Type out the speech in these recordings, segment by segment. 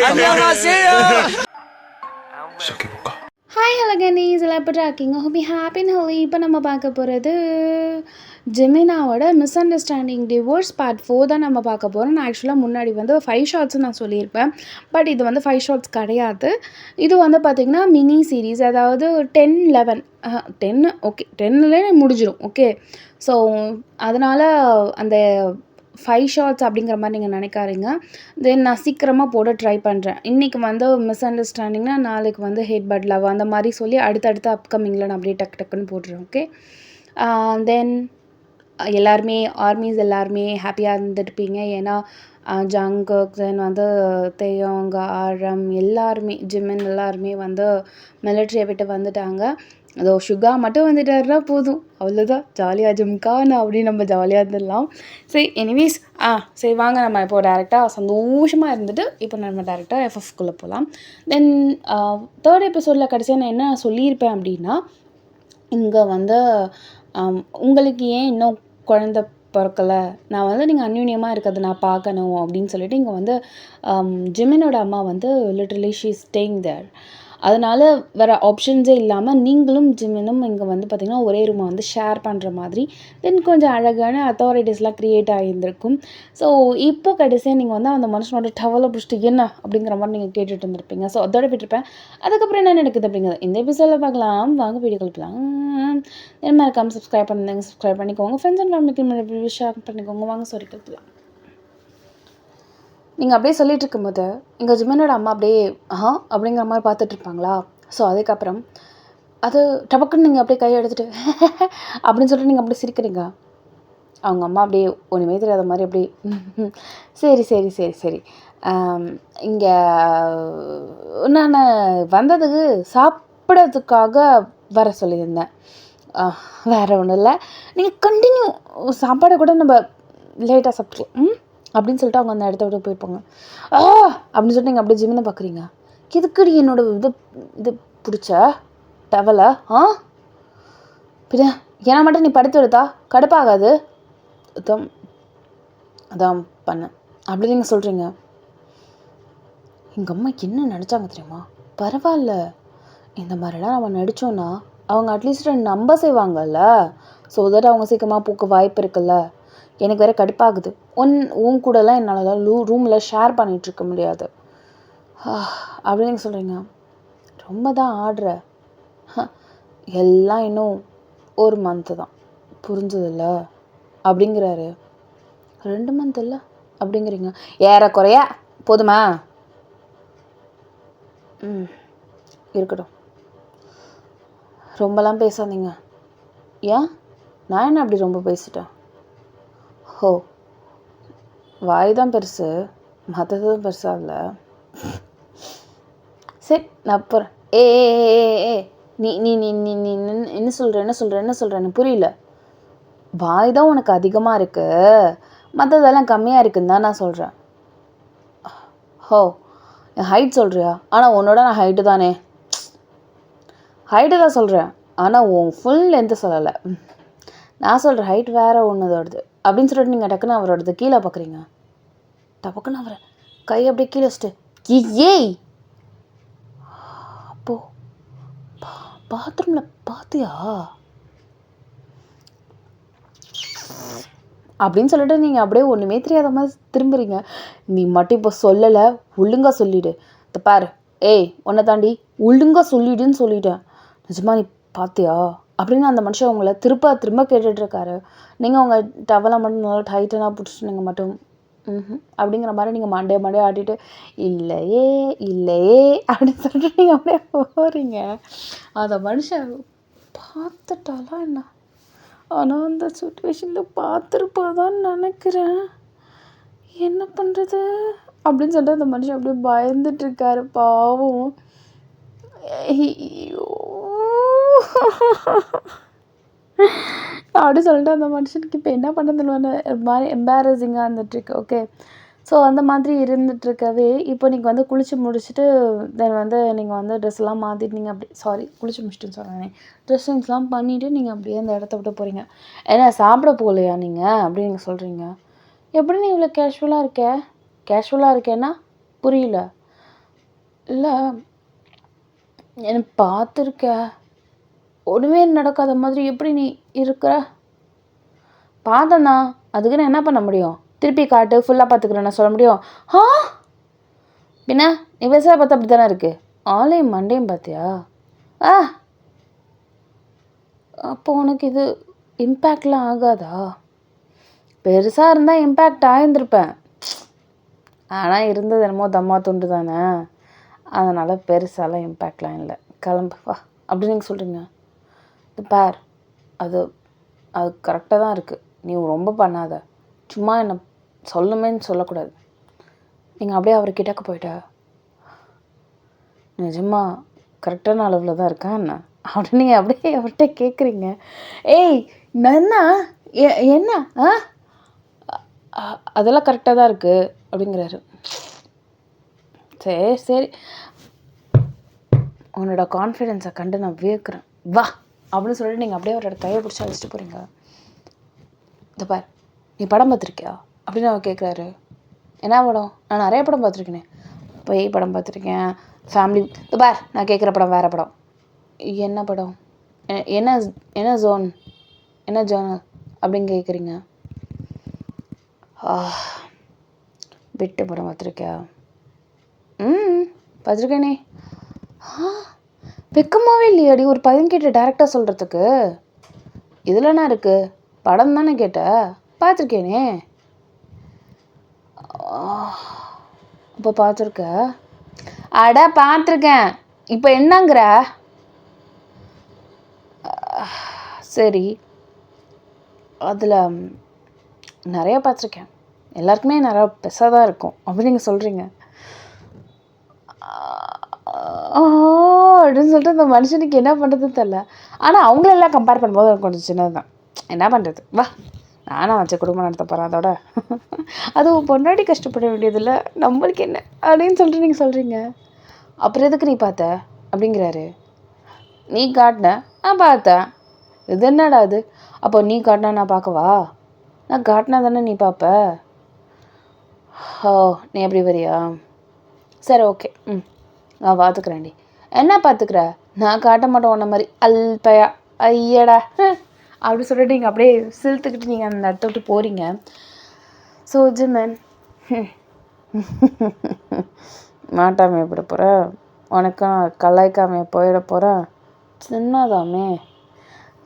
Hi hello Ganesh எல்லாம் எப்படி இருக்கீங்க? ஹோப்பி ஹாப்பி ஹோலி. இப்போ நம்ம பார்க்க போகிறது ஜெமினாவோட மிஸ் அண்டர்ஸ்டாண்டிங் டிவோர்ஸ் பார்ட் 4 தான் நம்ம பார்க்க போகிறோம். நான் ஆக்சுவலாக முன்னாடி வந்து 5 ஷார்ட்ஸ் நான் சொல்லியிருப்பேன். பட் இது வந்து 5 ஷார்ட்ஸ் கிடையாது. இது வந்து பார்த்திங்கன்னா மினி சீரீஸ், அதாவது 10-11 10 ஓகே 10லே முடிஞ்சிடும். ஓகே, ஸோ அதனால் அந்த 5 ஷார்ட்ஸ் அப்படிங்கிற மாதிரி நீங்கள் நினைக்காதீங்க. தென் நான் சீக்கிரமாக போட ட்ரை பண்ணுறேன். இன்றைக்கி வந்து மிஸ் அண்டர்ஸ்டாண்டிங்னா நாளைக்கு வந்து ஹேட் பட் லவ் அந்த மாதிரி சொல்லி அடுத்தடுத்த அப்கமிங்கில் நான் அப்படியே டக்குன்னு போடுறேன். ஓகே, தென் எல்லாருமே ஆர்மிஸ் எல்லாருமே ஹாப்பியாக இருந்துட்டுருப்பீங்க. ஏன்னா ஜங்குக் தென் வந்து தேயோங்க ஆரம் எல்லாருமே ஜிமின் எல்லாருமே வந்து மிலிட்ரியை விட்டு வந்துட்டாங்க. அதோ சுகா மட்டும் வந்துட்டாருன்னா போதும், அவ்வளோதான், ஜாலியாக ஜிம்கான் அப்படி நம்ம ஜாலியாக இருந்துடலாம். சரி, எனிவேஸ் சரி வாங்க நம்ம இப்போது டேரெக்டாக சந்தோஷமாக இருந்துட்டு இப்போ நம்ம டேரெக்டாக எஃப்எஃப்குள்ளே போகலாம். தென் 3rd எபிசோடில் கடைசியாக நான் என்ன சொல்லியிருப்பேன் அப்படின்னா, இங்கே வந்து உங்களுக்கு ஏன் இன்னும் குழந்த பிறக்கலை, நான் வந்து நீங்கள் அந்யூன்யமாக இருக்கிறது நான் பார்க்கணும் அப்படின்னு சொல்லிட்டு இங்கே வந்து ஜிமினோட அம்மா வந்து லிட்ரலி ஷீ ஸ்டேயிங் தேர். அதனால் வேறு ஆப்ஷன்ஸே இல்லாமல் நீங்களும் ஜிமினும் இங்கே வந்து பார்த்திங்கன்னா ஒரே ரூமை வந்து ஷேர் பண்ணுற மாதிரி தென் கொஞ்சம் அழகான அத்தாரிட்டிஸ்லாம் க்ரியேட் ஆகியிருந்திருக்கும். ஸோ இப்போ கடைசியாக நீங்கள் வந்து அந்த மனுஷனோட டவலை பிடிச்சிட்டு என்ன அப்படிங்கிற மாதிரி நீங்கள் கேட்டுட்டு இருந்திருப்பீங்க. ஸோ அதோட விட்டுருப்பேன். அதுக்கப்புறம் என்ன நடக்குது அப்படிங்கிறது இந்த எபிசோடில் பார்க்கலாம். வாங்க வீடியோ கொடுக்கலாம். என்ன மறக்காமல் சப்ஸ்கிரைப் பண்ணிக்கோங்க. ஃப்ரெண்ட்ஸ் அண்ட் ஃபேமிலிக்கு ஷேர் பண்ணிக்கோங்க. வாங்க சொல்லி கொடுக்கலாம். நீங்கள் அப்படியே சொல்லிகிட்டு இருக்கும்போது எங்கள் ஜிமினோட அம்மா அப்படியே அப்படிங்கிற மாதிரி பார்த்துட்ருப்பாங்களா. ஸோ அதுக்கப்புறம் அது டபக்குன்னு நீங்கள் அப்படியே கையை எடுத்துகிட்டு அப்படின்னு சொல்லிட்டு நீங்கள் அப்படியே சிரிக்கிறீங்க. அவங்க அம்மா அப்படியே ஒன்றுமே தெரியாத மாதிரி அப்படியே சரி சரி சரி சரி இங்கே நான் வந்ததுக்கு சாப்பிட்றதுக்காக வர சொல்லியிருந்தேன், வேறு ஒன்றும் இல்லை. நீங்கள் கண்டினியூ சாப்பாடை கூட நம்ம லேட்டாக சாப்பிட்ருக்கலாம் அப்படின்னு சொல்லிட்டு அவங்க அந்த இடத்த விட்டு போயிருப்பாங்க. அப்படின்னு சொல்லிட்டு நீங்கள் அப்படியே ஜிமினை பார்க்குறீங்க. எதுக்குடி என்னோட இது பிடிச்ச டவலை பின்ன ஏன்னா மட்டும் நீ படுத்து எடுத்தா கடுப்பாகாது, அதான் பண்ணேன் அப்படி நீங்கள் சொல்கிறீங்க. எங்கள் அம்மா என்ன நினச்சாங்க தெரியுமா? பரவாயில்ல, இந்த மாதிரிலாம் நம்ம நடித்தோன்னா அவங்க அட்லீஸ்ட் நம்ப செய்வாங்கல்ல. ஸோ தட் அவங்க சீக்கிரமாக போக்க வாய்ப்பு இருக்குல்ல. எனக்கு வேறு கடுப்பாகுது. உன் கூடலாம் என்னால் ரூமில் ஷேர் பண்ணிகிட்ருக்க முடியாது அப்படின்னு நீங்கள் சொல்கிறீங்க. ரொம்ப தான் ஆடுற, எல்லாம் இன்னும் 1 மந்த்து தான், புரிஞ்சதில்ல அப்படிங்கிறாரு. 2 மந்த் இல்லை அப்படிங்கிறீங்க. ஏறக்குறைய போதுமா? இருக்கட்டும், ரொம்பலாம் பேசாதீங்க. ஏன், நான் என்ன அப்படி ரொம்ப பேசிட்டேன்? வாய் தான் பெருசு, மற்றது தான் பெருசாக இல்லை. சரி நான் போகிறேன். ஏ நீ நீ நீ நீ நீ என்ன சொல்கிறேன்னு புரியல. வாய் தான் உனக்கு அதிகமாக இருக்குது, மற்றதெல்லாம் கம்மியாக இருக்குன்னு தான் நான் சொல்கிறேன். என் ஹைட் சொல்கிறியா? ஆனால் உன்னோட நான் ஹைட்டு தானே. ஹைட்டு தான் சொல்கிறேன், ஆனால் உன் ஃபுல் லென்த்து சொல்லலை. நான் சொல்கிற ஹைட் வேறு ஒன்றதோடது அப்படின்னு சொல்லிட்டு நீங்கள் டக்குன்னு அவரோடது கீழே பார்க்குறீங்க. டக்குன்னு அவரை கை அப்படியே கீழே வச்சுட்டு ஏய் அப்போ பாத்ரூமில் பார்த்தியா அப்படின்னு சொல்லிட்டு நீங்கள் அப்படியே ஒன்றுமே தெரியாத மாதிரி திரும்புறீங்க. நீ மட்டும் இப்போ சொல்லலை, ஒழுங்காக சொல்லிவிடு. இந்த பாரு, உன்னை தாண்டி ஒழுங்காக சொல்லிவிடுன்னு சொல்லிட்டேன். நிஜமா நீ பார்த்தியா அப்படின்னு அந்த மனுஷன் உங்களை திரும்ப கேட்டுட்ருக்காரு. நீங்கள் உங்கள் டவலை மட்டும் நல்லா டைட்டனாக பிடிச்சிட்டு நீங்கள் மட்டும் அப்படிங்கிற மாதிரி நீங்கள் மண்டே ஆட்டிட்டு இல்லையே அப்படின்னு சொல்லிட்டு நீங்கள் அப்படியே போகிறீங்க. அந்த மனுஷன் பார்த்துட்டாலா என்ன? ஆனால் அந்த சுச்சுவேஷனில் பார்த்துருப்பாதான்னு நினைக்கிறேன். என்ன பண்ணுறது அப்படின்னு சொல்லிட்டு அந்த மனுஷன் அப்படியே பயந்துட்டுருக்காரு. பாவம். அப்படி சொல்லிட்டு அந்த மனுஷனுக்கு இப்போ என்ன பண்ணுறதுன்னு மாதிரி எம்பாரசிங்காக இருந்துட்டுருக்கு. ஓகே, ஸோ அந்த மாதிரி இருந்துகிட்ருக்கவே இப்போ நீங்கள் வந்து குளித்து முடிச்சுட்டு தென் வந்து நீங்கள் வந்து ட்ரெஸ்லாம் மாற்றிட்டு நீங்கள் அப்படி குளிச்சு முடிச்சுட்டுன்னு சொல்கிறேன், ட்ரெஸ்ஸிங்ஸ்லாம் பண்ணிவிட்டு நீங்கள் அப்படியே அந்த இடத்த விட்டு போகிறீங்க. ஏன்னா சாப்பிட போகலையா நீங்கள் அப்படின்னு நீங்கள் சொல்கிறீங்க. எப்படி நீ இவ்வளோ கேஷுவலாக இருக்கேன்னா புரியல. இல்லை எனக்கு பார்த்துருக்க, ஒன்றுமே நடக்காத மாதிரி எப்படி நீ இருக்கிற? பார்த்தேண்ணா, அதுக்கு நான் என்ன பண்ண முடியும்? திருப்பி காட்டு, ஃபுல்லாக பார்த்துக்கிறேன் நான் சொல்ல முடியும்? ஆ பின்ன நீ பேசுகிற பார்த்தா அப்படி தானே இருக்குது. ஆளையும் மண்டையும் பார்த்தியா? ஆ அப்போ உனக்கு இது இம்பேக்ட்லாம் ஆகாதா? பெருசாக இருந்தால் இம்பேக்ட் ஆகியிருந்திருப்பேன். ஆனால் இருந்தது என்னமோ தம்மா துண்டு தானே, அதனால் பெருசாலாம் இம்பேக்ட்லாம் இல்லை. கிளம்பு வா அப்படி நீங்கள் சொல்கிறீங்க. இது பார், அது அது கரெக்டாக தான் இருக்குது. நீ ரொம்ப பண்ணாத, சும்மா என்னை சொல்லுமேன்னு சொல்லக்கூடாது. நீங்கள் அப்படியே அவர்கிட்டக்க போயிட்டா நிஜமா கரெக்டான அளவில் தான் இருக்கா என்ன அப்படின்னு நீங்கள் அப்படியே அவர்கிட்ட கேட்குறீங்க. ஏய் நன்னா என்ன அதெல்லாம் கரெக்டாக தான் இருக்குது அப்படிங்கிறாரு. சரி சரி, உன்னோட கான்ஃபிடென்ஸை கண்டு நான் வியக்கிறேன், வா அப்படின்னு சொல்லிட்டு நீங்கள் அப்படியே அவரோட கையை பிடிச்சி அழைச்சிட்டு போகிறீங்க. இந்த பார், நீ படம் பார்த்துருக்கியா அப்படின்னு அவர் கேட்குறாரு. என்ன படம்? நான் நிறைய படம் பார்த்துருக்கேனே. பேய் படம் பார்த்துருக்கேன், ஃபேமிலி. இந்த பார், நான் கேட்குற படம் வேறு படம். என்ன படம்? என்ன என்ன ஜோன், என்ன ஜோனல் அப்படின்னு கேட்குறீங்க. விட்டு படம் பார்த்துருக்கியா? பார்த்துருக்கேனே. வெக்கமாகவே இல்லையாடி ஒரு பையன் கேட்ட டேரக்டாக சொல்கிறதுக்கு? இதில் என்ன இருக்குது? படம் தானே கேட்ட, பார்த்துருக்கேனே. இப்போ பார்த்துருக்க? அட பார்த்துருக்கேன், இப்போ என்னங்கிற? சரி, அதில் நிறையா பார்த்துருக்கேன், எல்லாருக்குமே நிறையா பெருசாக தான் இருக்கும் அப்படின்னு நீங்கள் சொல்கிறீங்க. அப்படின்னு சொல்லிட்டு அந்த மனுஷனுக்கு என்ன பண்ணுறதுன்னு தெரில. ஆனால் அவங்களெல்லாம் கம்பேர் பண்ணும்போது எனக்கு கொஞ்சம் சின்னது தான். என்ன பண்ணுறது, வா நானும் வச்ச குடும்பம் நடத்த போகிறேன். அதோட அதுவும் பொண்டாட்டி கஷ்டப்பட வேண்டியதில்லை, நம்மளுக்கு என்ன அப்படின்னு சொல்லிட்டு நீங்கள் சொல்கிறீங்க. அப்புறம் எதுக்கு நீ பார்த்த அப்படிங்கிறாரு. நீ காட்டின, நான் பார்த்தேன். இது என்னடா அது? அப்போ நீ காட்டினா நான் பார்க்கவா? நான் காட்டினா தானே நீ பார்ப்ப. ஓ, நீ எப்படி வரியா? சரி ஓகே, நான் பார்த்துக்குறேன்டி. என்ன பார்த்துக்குற? நான் காட்ட மாட்டேன் உன்ன மாதிரி அல்பையா. ஐயடா அப்படி சொல்லிட்டு நீங்கள் அப்படியே சிலுத்துக்கிட்டு நீங்கள் அந்த இடத்த விட்டு போகிறீங்க. ஸோ ஜிமன், மாட்டாமே எப்படி போகிற? உனக்கும் கலாய்க்காமே போயிட போகிறேன். சின்னதாமே,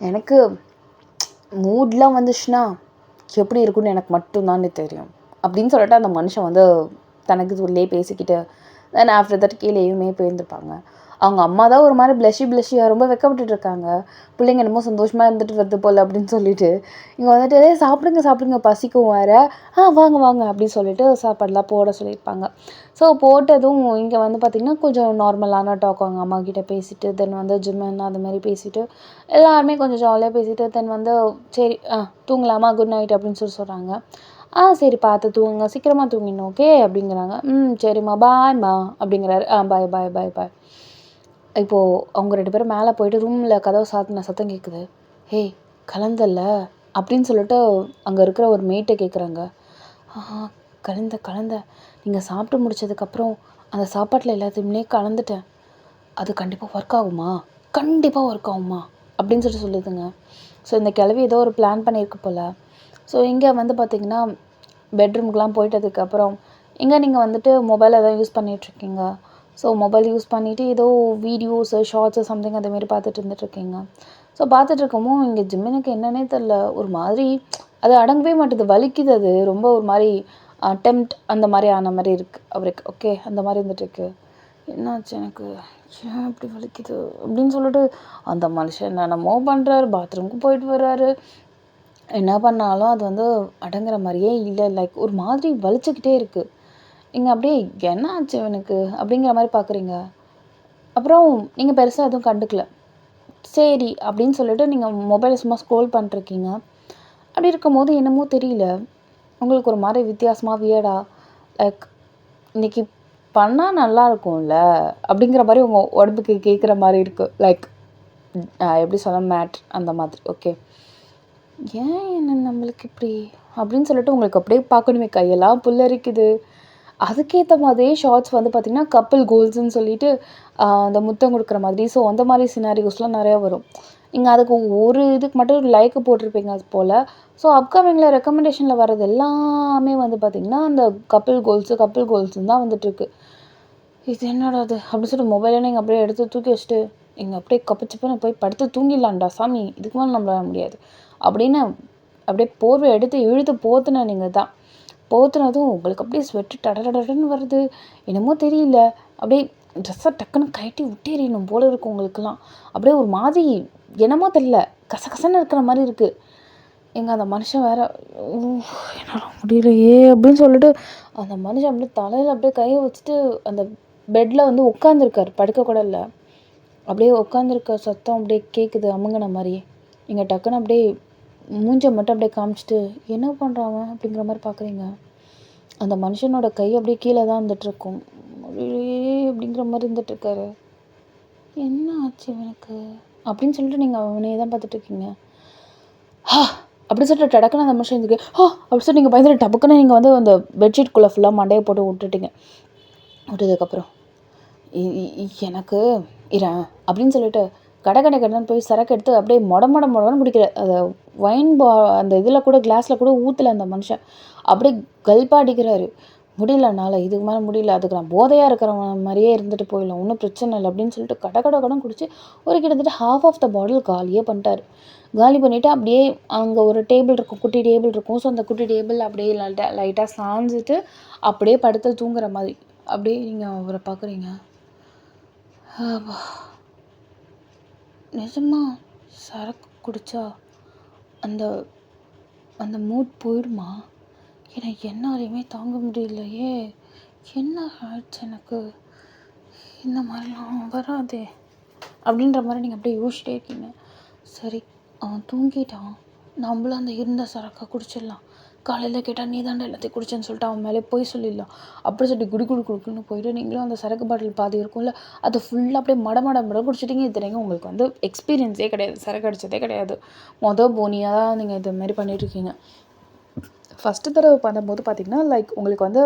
எனக்கு மூட்லாம் வந்துச்சுன்னா எப்படி இருக்குன்னு எனக்கு மட்டும்தானே தெரியும் அப்படின்னு சொல்லிட்டு அந்த மனுஷன் வந்து தனக்கு உள்ளே பேசிக்கிட்டு தென் ஆஃப்டர் தட் கீழேயுமே போயிருந்துருப்பாங்க. அவங்க அம்மா தான் ஒரு மாதிரி பிளஷியாக ரொம்ப வெக்கப்பட்டு இருக்காங்க. பிள்ளைங்க என்னமோ சந்தோஷமாக இருந்துட்டு வருது போல் அப்படின்னு சொல்லிட்டு இங்கே வந்துட்டு சாப்பிடுங்க பசிக்கும் வேறு, வாங்க வாங்க அப்படின்னு சொல்லிட்டு சாப்பாடெலாம் போட சொல்லியிருப்பாங்க. ஸோ போட்டதும் இங்கே வந்து பார்த்திங்கன்னா கொஞ்சம் நார்மலான டாக் அவங்க அம்மா கிட்டே பேசிவிட்டு தென் வந்து ஜிம்மன் அது மாதிரி பேசிவிட்டு எல்லாருமே கொஞ்சம் ஜாலியாக பேசிவிட்டு தென் வந்து சரி தூங்கலாமா, குட் நைட் அப்படின்னு சொல்கிறாங்க. சரி பார்த்து தூங்குங்க, சீக்கிரமாக தூங்கிடணும் ஓகே அப்படிங்கிறாங்க. சரிம்மா பாய்ம்மா அப்படிங்கிறாரு. பாய் பாய் பாய் பாய். இப்போது அவங்க 2 பேரும் மேலே போயிட்டு ரூமில் கதவை சாத்தின சத்தம் கேட்குது. ஹே கலந்தல்ல அப்படின்னு சொல்லிட்டு அங்கே இருக்கிற ஒரு மேட்டை கேட்குறாங்க. கலந்த நீங்கள் சாப்பிட்டு முடிச்சதுக்கப்புறம் அந்த சாப்பாட்டில் எல்லாத்தையுமே கலந்துட்டேன், அது கண்டிப்பாக ஒர்க் ஆகுமா? கண்டிப்பாக ஒர்க் ஆகுமா அப்படின்னு சொல்லிட்டு சொல்லுதுங்க. ஸோ இந்த கிழவி ஏதோ ஒரு பிளான் பண்ணியிருக்கு போல். ஸோ இங்கே வந்து பார்த்திங்கன்னா பெட்ரூமுக்கெலாம் போயிட்டதுக்கப்புறம் இங்கே நீங்கள் வந்துட்டு மொபைல் எதாவது யூஸ் பண்ணிகிட்ருக்கீங்க. ஸோ மொபைல் யூஸ் பண்ணிவிட்டு ஏதோ வீடியோஸு ஷார்ட்ஸு சம்திங் அதேமாரி பார்த்துட்டு இருந்துகிட்ருக்கீங்க. ஸோ பார்த்துட்ருக்கமோ இங்கே ஜிம்மினுக்கு என்னன்னே தெரில, ஒரு மாதிரி அது அடங்கவே மாட்டுது, வலிக்குது. அது ரொம்ப ஒரு மாதிரி அட்டெம்ப்ட் அந்த மாதிரி ஆன மாதிரி இருக்குது அவருக்கு. ஓகே அந்த மாதிரி இருந்துகிட்ருக்கு. என்னாச்சு எனக்கு, ஏன் இப்படி வலிக்குது அப்படின்னு சொல்லிட்டு அந்த மனுஷன் என்னென்னமோ பண்ணுறாரு, பாத்ரூமுக்கு போயிட்டு வர்றாரு. என்ன பண்ணாலும் அது வந்து அடங்குற மாதிரியே இல்லை, லைக் ஒரு மாதிரி வலிச்சுக்கிட்டே இருக்குது. நீங்கள் அப்படியே என்ன ஆச்சு இவனுக்கு அப்படிங்கிற மாதிரி பார்க்குறீங்க. அப்புறம் நீங்கள் பெருசாக எதுவும் கண்டுக்கல, சரி அப்படின்னு சொல்லிட்டு நீங்கள் மொபைலை சும்மா ஸ்க்ரோல் பண்ணிட்டுருக்கீங்க. அப்படி இருக்கும்போது என்னமோ தெரியல, உங்களுக்கு ஒரு மாதிரி வித்தியாசமாக வியர்டா, லைக் இன்றைக்கி பண்ணால் நல்லா இருக்கும்ல அப்படிங்கிற மாதிரி உங்கள் உடம்புக்கு கேட்குற மாதிரி இருக்குது. லைக் எப்படி சொல்ல, மேட் அந்த மாதிரி. ஓகே, ஏன் என்ன நம்மளுக்கு இப்படி அப்படின்னு சொல்லிட்டு உங்களுக்கு அப்படியே பார்க்கணுமே, கையெல்லாம் புல்லரிக்குது. அதுக்கேற்ற மாதிரியே ஷார்ட்ஸ் வந்து பார்த்திங்கன்னா கப்பிள் கோல்ஸ்ன்னு சொல்லிட்டு அந்த முத்தம் கொடுக்குற மாதிரி. ஸோ அந்த மாதிரி சினாரியோஸ்லாம் நிறையா வரும். நீங்கள் அதுக்கு ஒரு இதுக்கு மட்டும் லைக்கு போட்டிருப்பீங்க அது போல். ஸோ அப்கமிங்கில் ரெக்கமெண்டேஷனில் வர்றது எல்லாமே வந்து பார்த்திங்கன்னா அந்த கப்பிள் கோல்ஸுன்னு தான் வந்துட்டுருக்கு. இது என்னடா அது அப்படின்னு சொல்லிட்டு மொபைலை நீங்கள் அப்படியே எடுத்து தூக்கி வச்சுட்டு இங்கே அப்படியே கப்பிச்சுப்பேன்னு போய் படுத்து தூங்கிடலாம்டா சாமி, இதுக்கு மேலே நம்மளால முடியாது அப்படின்னு அப்படியே போர்வை எடுத்து இழுத்து போத்துன நீங்கள் தான். போத்துனதும் உங்களுக்கு அப்படியே ஸ்வெட்டு டடடடன்னு வருது. என்னமோ தெரியல, அப்படியே ட்ரெஸ்ஸை டக்குன்னு கழட்டி விட்டேறியணும் போல இருக்கும் உங்களுக்குலாம். அப்படியே ஒரு மாதிரி என்னமோ தெரியல, கசகசன்னு இருக்கிற மாதிரி இருக்குது. எங்கள் அந்த மனுஷன் வேறு என்னால் முடியலையே அப்படின்னு சொல்லிட்டு அந்த மனுஷன் அப்படியே தலையில் அப்படியே கையை வச்சுட்டு அந்த பெட்டில் வந்து உட்காந்துருக்கார், படுக்க கூட இல்லை. அப்படியே உட்காந்துருக்க சத்தம் அப்படியே கேட்குது அமுங்கின மாதிரியே. நீங்கள் டக்குன்னு அப்படியே மூஞ்சை மட்டும் அப்படியே காமிச்சிட்டு என்ன பண்ணுறாங்க அப்படிங்கிற மாதிரி பார்க்குறீங்க. அந்த மனுஷனோட கை அப்படியே கீழே தான் இருந்துகிட்ருக்கும். அப்படிங்கிற மாதிரி இருந்துகிட்ருக்காரு. என்ன ஆச்சு இவனுக்கு அப்படின்னு சொல்லிட்டு நீங்கள் அவனே தான் பார்த்துட்ருக்கீங்க. அப்படி சொல்லிட்டு டக்குன்னு அந்த மனுஷன் இருக்கு அப்படி சொல்லிட்டு நீங்கள் பயந்துட்டு டப்புக்குன்னு நீங்கள் வந்து அந்த பெட்ஷீட்குள்ளே ஃபுல்லாக மண்டையை போட்டு விட்டுட்டீங்க. விட்டதுக்கப்புறம் எனக்கு இரேன் அப்படின்னு சொல்லிட்டு கடைன்னு போய் சரக்கு எடுத்து அப்படியே மொடன்னு குடிக்கிற அந்த வைன் அந்த இதில் கூட கிளாஸில் கூட ஊற்றல அந்த மனுஷன். அப்படியே கல்பாக அடிக்கிறாரு. முடியலனால இதுக்கு மேலே முடியல, அதுக்கு நான் போதையாக இருக்கிற மாதிரியே இருந்துட்டு போயிடலாம், ஒன்றும் பிரச்சனை இல்லை அப்படின்னு சொல்லிட்டு கடன் குடிச்சு ஒரு கிட்டத்தட்ட ஹாஃப் ஆஃப் த பாட்டில் காலியே பண்ணிட்டார். காலி பண்ணிவிட்டு அப்படியே அங்கே ஒரு டேபிள் இருக்கும், குட்டி டேபிள் இருக்கும். ஸோ அந்த குட்டி டேபிள் அப்படியே லைட்டாக சாஞ்சிட்டு அப்படியே படுத்து தூங்குற மாதிரி அப்படியே நீங்கள் அவரை பார்க்குறீங்க. நிஜமா சரக்கு குடித்தா அந்த அந்த மூட் போயிடுமா? எனக்கு என்னாலையுமே தாங்க முடியலையே, என்ன ஆயிடுச்சு எனக்கு, இந்த மாதிரிலாம் வராதே அப்படின்ற மாதிரி நீங்கள் அப்படியே யோசிச்சிட்டே இருக்கீங்க. சரி அவன் தூங்கிட்டான், நம்மளும் அந்த இருந்த சரக்கை குடிச்சிடலாம், காலையில் கேட்டால் நீ தாண்டா எல்லாத்தையும் குடிச்சேன்னு சொல்லிட்டு அவன் மேலே போய் சொல்லிடலாம் அப்படி சொல்லிட்டு குடுக்குன்னு போயிட்டு நீங்களும் அந்த சரக்கு பாட்டில் பாதி இருக்கும்ல அதை ஃபுல்லாக அப்படியே மட குடிச்சிட்டிங்க. இது உங்களுக்கு வந்து எக்ஸ்பீரியன்ஸே கிடையாது, சரக்கு அடித்ததே கிடையாது, போனியாக தான் நீங்கள் இது மாதிரி பண்ணிகிட்ருக்கீங்க. ஃபஸ்ட்டு தடவை பண்ணும்போது பார்த்திங்கன்னா லைக் உங்களுக்கு வந்து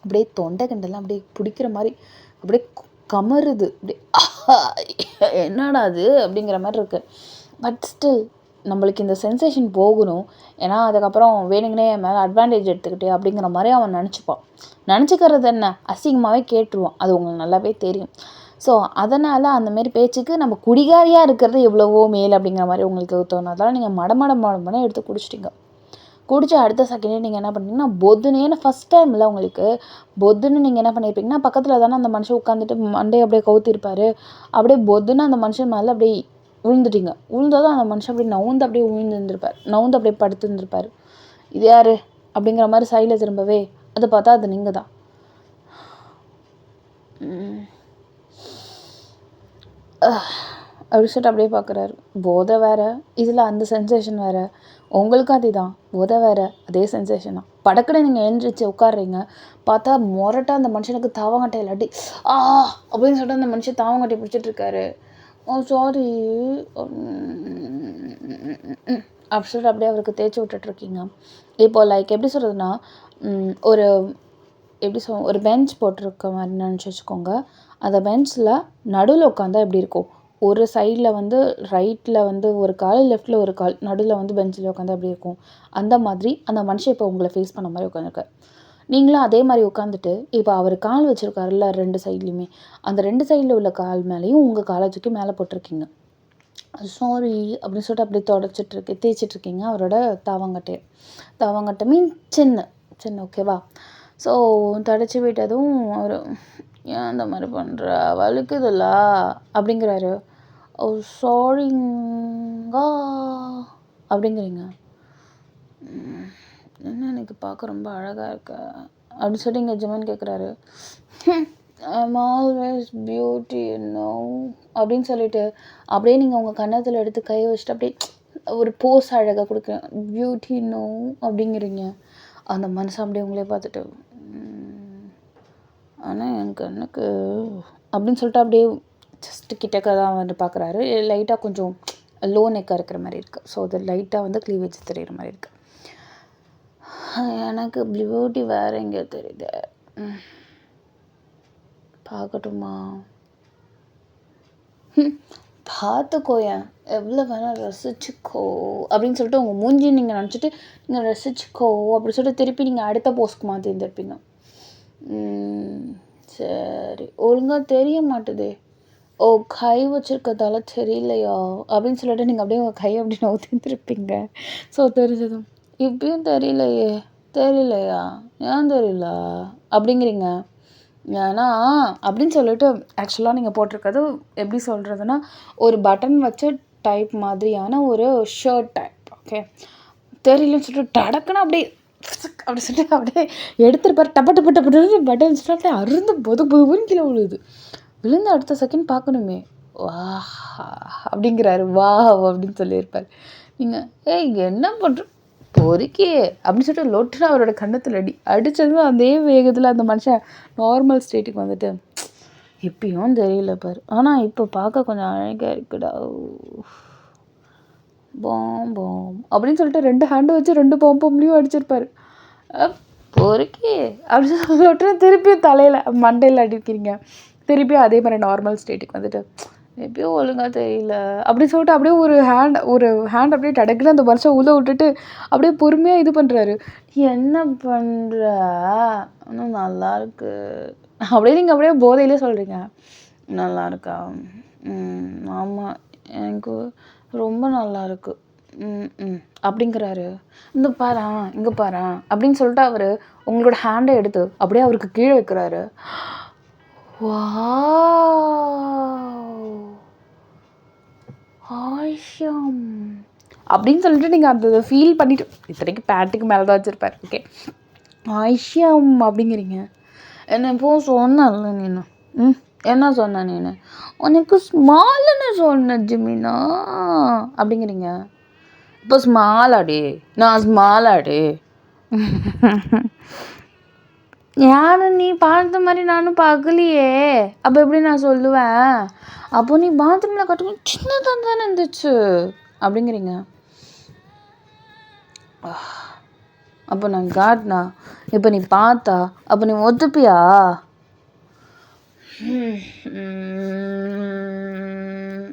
அப்படியே தொண்டை கிண்டெல்லாம் அப்படியே பிடிக்கிற மாதிரி அப்படியே கமருது, அப்படியே என்னடா அது அப்படிங்கிற மாதிரி இருக்குது. பட் ஸ்டில் நம்மளுக்கு இந்த சென்சேஷன் போகணும், ஏன்னா அதுக்கப்புறம் வேணுங்கனே என் மேலே அட்வான்டேஜ் எடுத்துக்கிட்டே அப்படிங்கிற மாதிரி அவன் நினச்சிப்பான். நினச்சிக்கிறது என்ன, அசிங்கமாகவே கேட்டுருவான், அது உங்களுக்கு நல்லாவே தெரியும். ஸோ அதனால் அந்தமாரி பேச்சுக்கு நம்ம குடிகாரியாக இருக்கிறது எவ்வளவோ மேல் அப்படிங்கிற மாதிரி உங்களுக்கு தோணும். அதனால் நீங்கள் மடமடன்னு எடுத்து குடிச்சிட்டிங்க. குடிச்சு அடுத்த செகண்டே நீங்கள் என்ன பண்ணுறீங்கன்னா பொத்துன்னு, ஏன்னா ஃபஸ்ட் டைம் இல்லை உங்களுக்கு, பொத்துன்னு நீங்கள் என்ன பண்ணியிருப்பீங்கன்னா பக்கத்தில் தானே அந்த மனுஷன் உட்காந்துட்டு மண்டையை அப்படியே கவுத்திருப்பார், அப்படியே பொத்துன்னு அந்த மனுஷன் மேலே அப்படியே விழுந்துட்டீங்க. விழுந்ததும் அந்த மனுஷன் அப்படியே நவுந்து அப்படியே நவுந்து அப்படியே படுத்துருந்துருப்பார். இது யார் அப்படிங்கிற மாதிரி சைடில் திரும்பவே அதை பார்த்தா அது நீங்கள் தான். அப்படி சொல்லிட்டு அப்படியே பார்க்குறாரு. போதை வேறு, இதில் அந்த சென்சேஷன் வேறு, உங்களுக்கும் அதே தான், போதை வேறு, அதே சென்சேஷன் தான். படக்குன்னு நீங்கள் எழுந்திரிச்சு உட்காடுறீங்க, பார்த்தா மொரட்டாக அந்த மனுஷனுக்கு தாவங்கட்டை இல்லாட்டி அப்படின்னு சொல்லிட்டு அந்த மனுஷன் தாவங்கட்டை பிடிச்சிட்ருக்காரு. சாரி அப்படி சொல்லிட்டு அப்படியே அவருக்கு தேய்ச்சி விட்டுட்ருக்கீங்க. இப்போது லைக் எப்படி சொல்கிறதுனா, ஒரு பெஞ்ச் போட்டிருக்க மாதிரி நினச்சி வச்சுக்கோங்க. அந்த பெஞ்சில் நடுவில் உட்காந்தா எப்படி இருக்கும், ஒரு சைடில் வந்து ரைட்டில் வந்து ஒரு கால், லெஃப்டில் ஒரு கால், நடுவில் வந்து பெஞ்சில் உட்காந்தா எப்படி இருக்கும், அந்த மாதிரி அந்த மனுஷன் இப்போ உங்களை ஃபேஸ் பண்ண மாதிரி உட்காந்துருக்காரு. நீங்களும் அதே மாதிரி உட்காந்துட்டு இப்போ அவர் கால் வச்சுருக்காருல்ல 2 சைட்லேயுமே, அந்த 2 சைடில் உள்ள கால் மேலேயும் உங்கள் காலை தூக்கி மேலே போட்டிருக்கீங்க. சாரி அப்படின்னு சொல்லிட்டு அப்படியே தேய்ச்சிட்ருக்கீங்க அவரோட தாவங்கட்டை மீன் சின்ன ஓகேவா. ஸோ தொடச்சி விட்டதும் அவர் ஏன் அந்த மாதிரி பண்ணுற, வலிக்குதுல்ல அப்படிங்கிறாரு. சாரிங்கா அப்படிங்கிறீங்க. என்ன எனக்கு பார்க்க ரொம்ப அழகாக இருக்க அப்படின்னு சொல்லி இங்கே ஜிமன் கேட்குறாரு. ஐம் ஆல்வேஸ் பியூட்டி நோ அப்படின்னு சொல்லிட்டு அப்படியே நீங்கள் உங்கள் கன்னத்தில் எடுத்து கை வச்சுட்டு அப்படியே ஒரு போஸ் அழகாக கொடுக்குறேன், பியூட்டி நோ அப்படிங்கிறீங்க. அந்த மனுஷன் அப்படியே உங்களே பார்த்துட்டு ஆனால் என் கண்ணுக்கு அப்படின்னு சொல்லிட்டு அப்படியே ஜஸ்ட்டு கிட்டக்க தான் வந்து பார்க்குறாரு. லைட்டாக கொஞ்சம் லோ நெக்காக இருக்கிற மாதிரி இருக்குது. ஸோ அது லைட்டாக வந்து க்ளீவேஜ் தெரிகிற மாதிரி இருக்குது. எனக்கு பியூட்டி வேறு எங்கேயோ தெரியுது பார்க்கட்டுமா? பார்த்துக்கோயேன், எவ்வளோ வேணால் ரசிச்சுக்கோ அப்படின்னு சொல்லிட்டு உங்கள் மூஞ்சி நீங்கள் நினச்சிட்டு நீங்கள் ரசிச்சுக்கோ அப்படின்னு சொல்லிட்டு திருப்பி நீங்கள் அடுத்த போஸ்ட்க்கு மாற்றி இருந்திருப்பீங்க. சரி, ஒழுங்காக தெரிய மாட்டுதே. ஓ, கை வச்சுருக்கதால தெரியலையா அப்படின்னு சொல்லிட்டு நீங்கள் அப்படியே உங்கள் கையை அப்படி நவுத்திருப்பீங்க. ஸோ தெரிஞ்சதும் இப்பயும் தெரியலையா ஏன் தெரியல அப்படிங்கிறீங்க. ஏன்னா அப்படின்னு சொல்லிட்டு ஆக்சுவலாக நீங்கள் போட்டிருக்கிறது எப்படி சொல்கிறதுனா, ஒரு பட்டன் வச்ச டைப் மாதிரியான ஒரு ஷர்ட் டைப். ஓகே, தெரியலன்னு சொல்லிட்டு டடக்குன்னு அப்படியே அப்படி சொல்லிட்டு அப்படியே எடுத்துருப்பார். டப்பட்டு பட்டன் சொல்லிட்டு அப்படியே அருந்து பொதுன்னு கீழே விழுந்து அடுத்த செகண்ட் பார்க்கணுமே, வா அப்படிங்கிறாரு. வா அப்படின்னு சொல்லியிருப்பார். நீங்கள் என்ன பண்ணுற பொறுக்கே அப்படின்னு சொல்லிட்டு லொட்டுன்னு அவரோட கன்னத்தில் அடித்ததும் அதே வேகத்தில் அந்த மனுஷன் நார்மல் ஸ்டேட்டுக்கு வந்துட்டு, இப்பயும் தெரியல பாரு, ஆனால் இப்போ பார்க்க கொஞ்சம் அழகாக இருக்குடா பாம் அப்படின்னு சொல்லிட்டு 2 ஹேண்டு வச்சு 2 பாம்பும் அடிச்சிருப்பாரு. பொறுக்கே அப்படின்னு சொல்லிட்டு திருப்பியும் தலையில் மண்டையில் அடிக்கிறீங்க. திருப்பியும் அதே மாதிரி நார்மல் ஸ்டேட்டுக்கு வந்துட்டு, எப்பயும் ஒழுங்காக தெரியல அப்படின்னு சொல்லிட்டு அப்படியே ஒரு ஹேண்ட் அப்படியே டடக்குன்னு அந்த மனுஷன் உள்ளே விட்டுட்டு அப்படியே பொறுமையாக இது பண்ணுறாரு. என்ன பண்ணுற, இன்னும் நல்லாயிருக்கு அப்படியே நீங்கள் அப்படியே போதையிலே சொல்கிறீங்க. நல்லா இருக்கா? ஆமாம், எனக்கு ரொம்ப நல்லாயிருக்கு அப்படிங்கிறாரு. இங்கே பாரு அப்படின்னு சொல்லிட்டு அவர் உங்களோட ஹேண்டை எடுத்து அப்படியே அவருக்கு கீழே வைக்கிறாரு. ஆஷம் அப்படின்னு சொல்லிட்டு நீங்கள் அந்த ஃபீல் பண்ணிட்டு, இத்தனைக்கு பேண்ட்டுக்கு மேலே தான் வச்சுருப்பார். ஓகே, ஆஷம் அப்படிங்கிறீங்க. என்ன இப்போ சொன்னல நீನು என்ன சொன்ன நீನು, உனக்கு ஸ்மால்னு சொன்ன ஜிமினா அப்படிங்கிறீங்க. இப்போ ஸ்மாலாடி, நான் ஸ்மாலாடி. யாரும் நீ பார்த்த மாதிரி நானும் பார்க்கலையே, அப்போ எப்படி நான் சொல்லுவேன்? அப்போ நீ பாத்ரூமில் கட்டும்போது சின்னதாக தானே இருந்துச்சு அப்படிங்கிறீங்க. அப்போ நான் காட்டினா, இப்போ நீ பார்த்தா, அப்போ நீ ஒத்துப்பியா?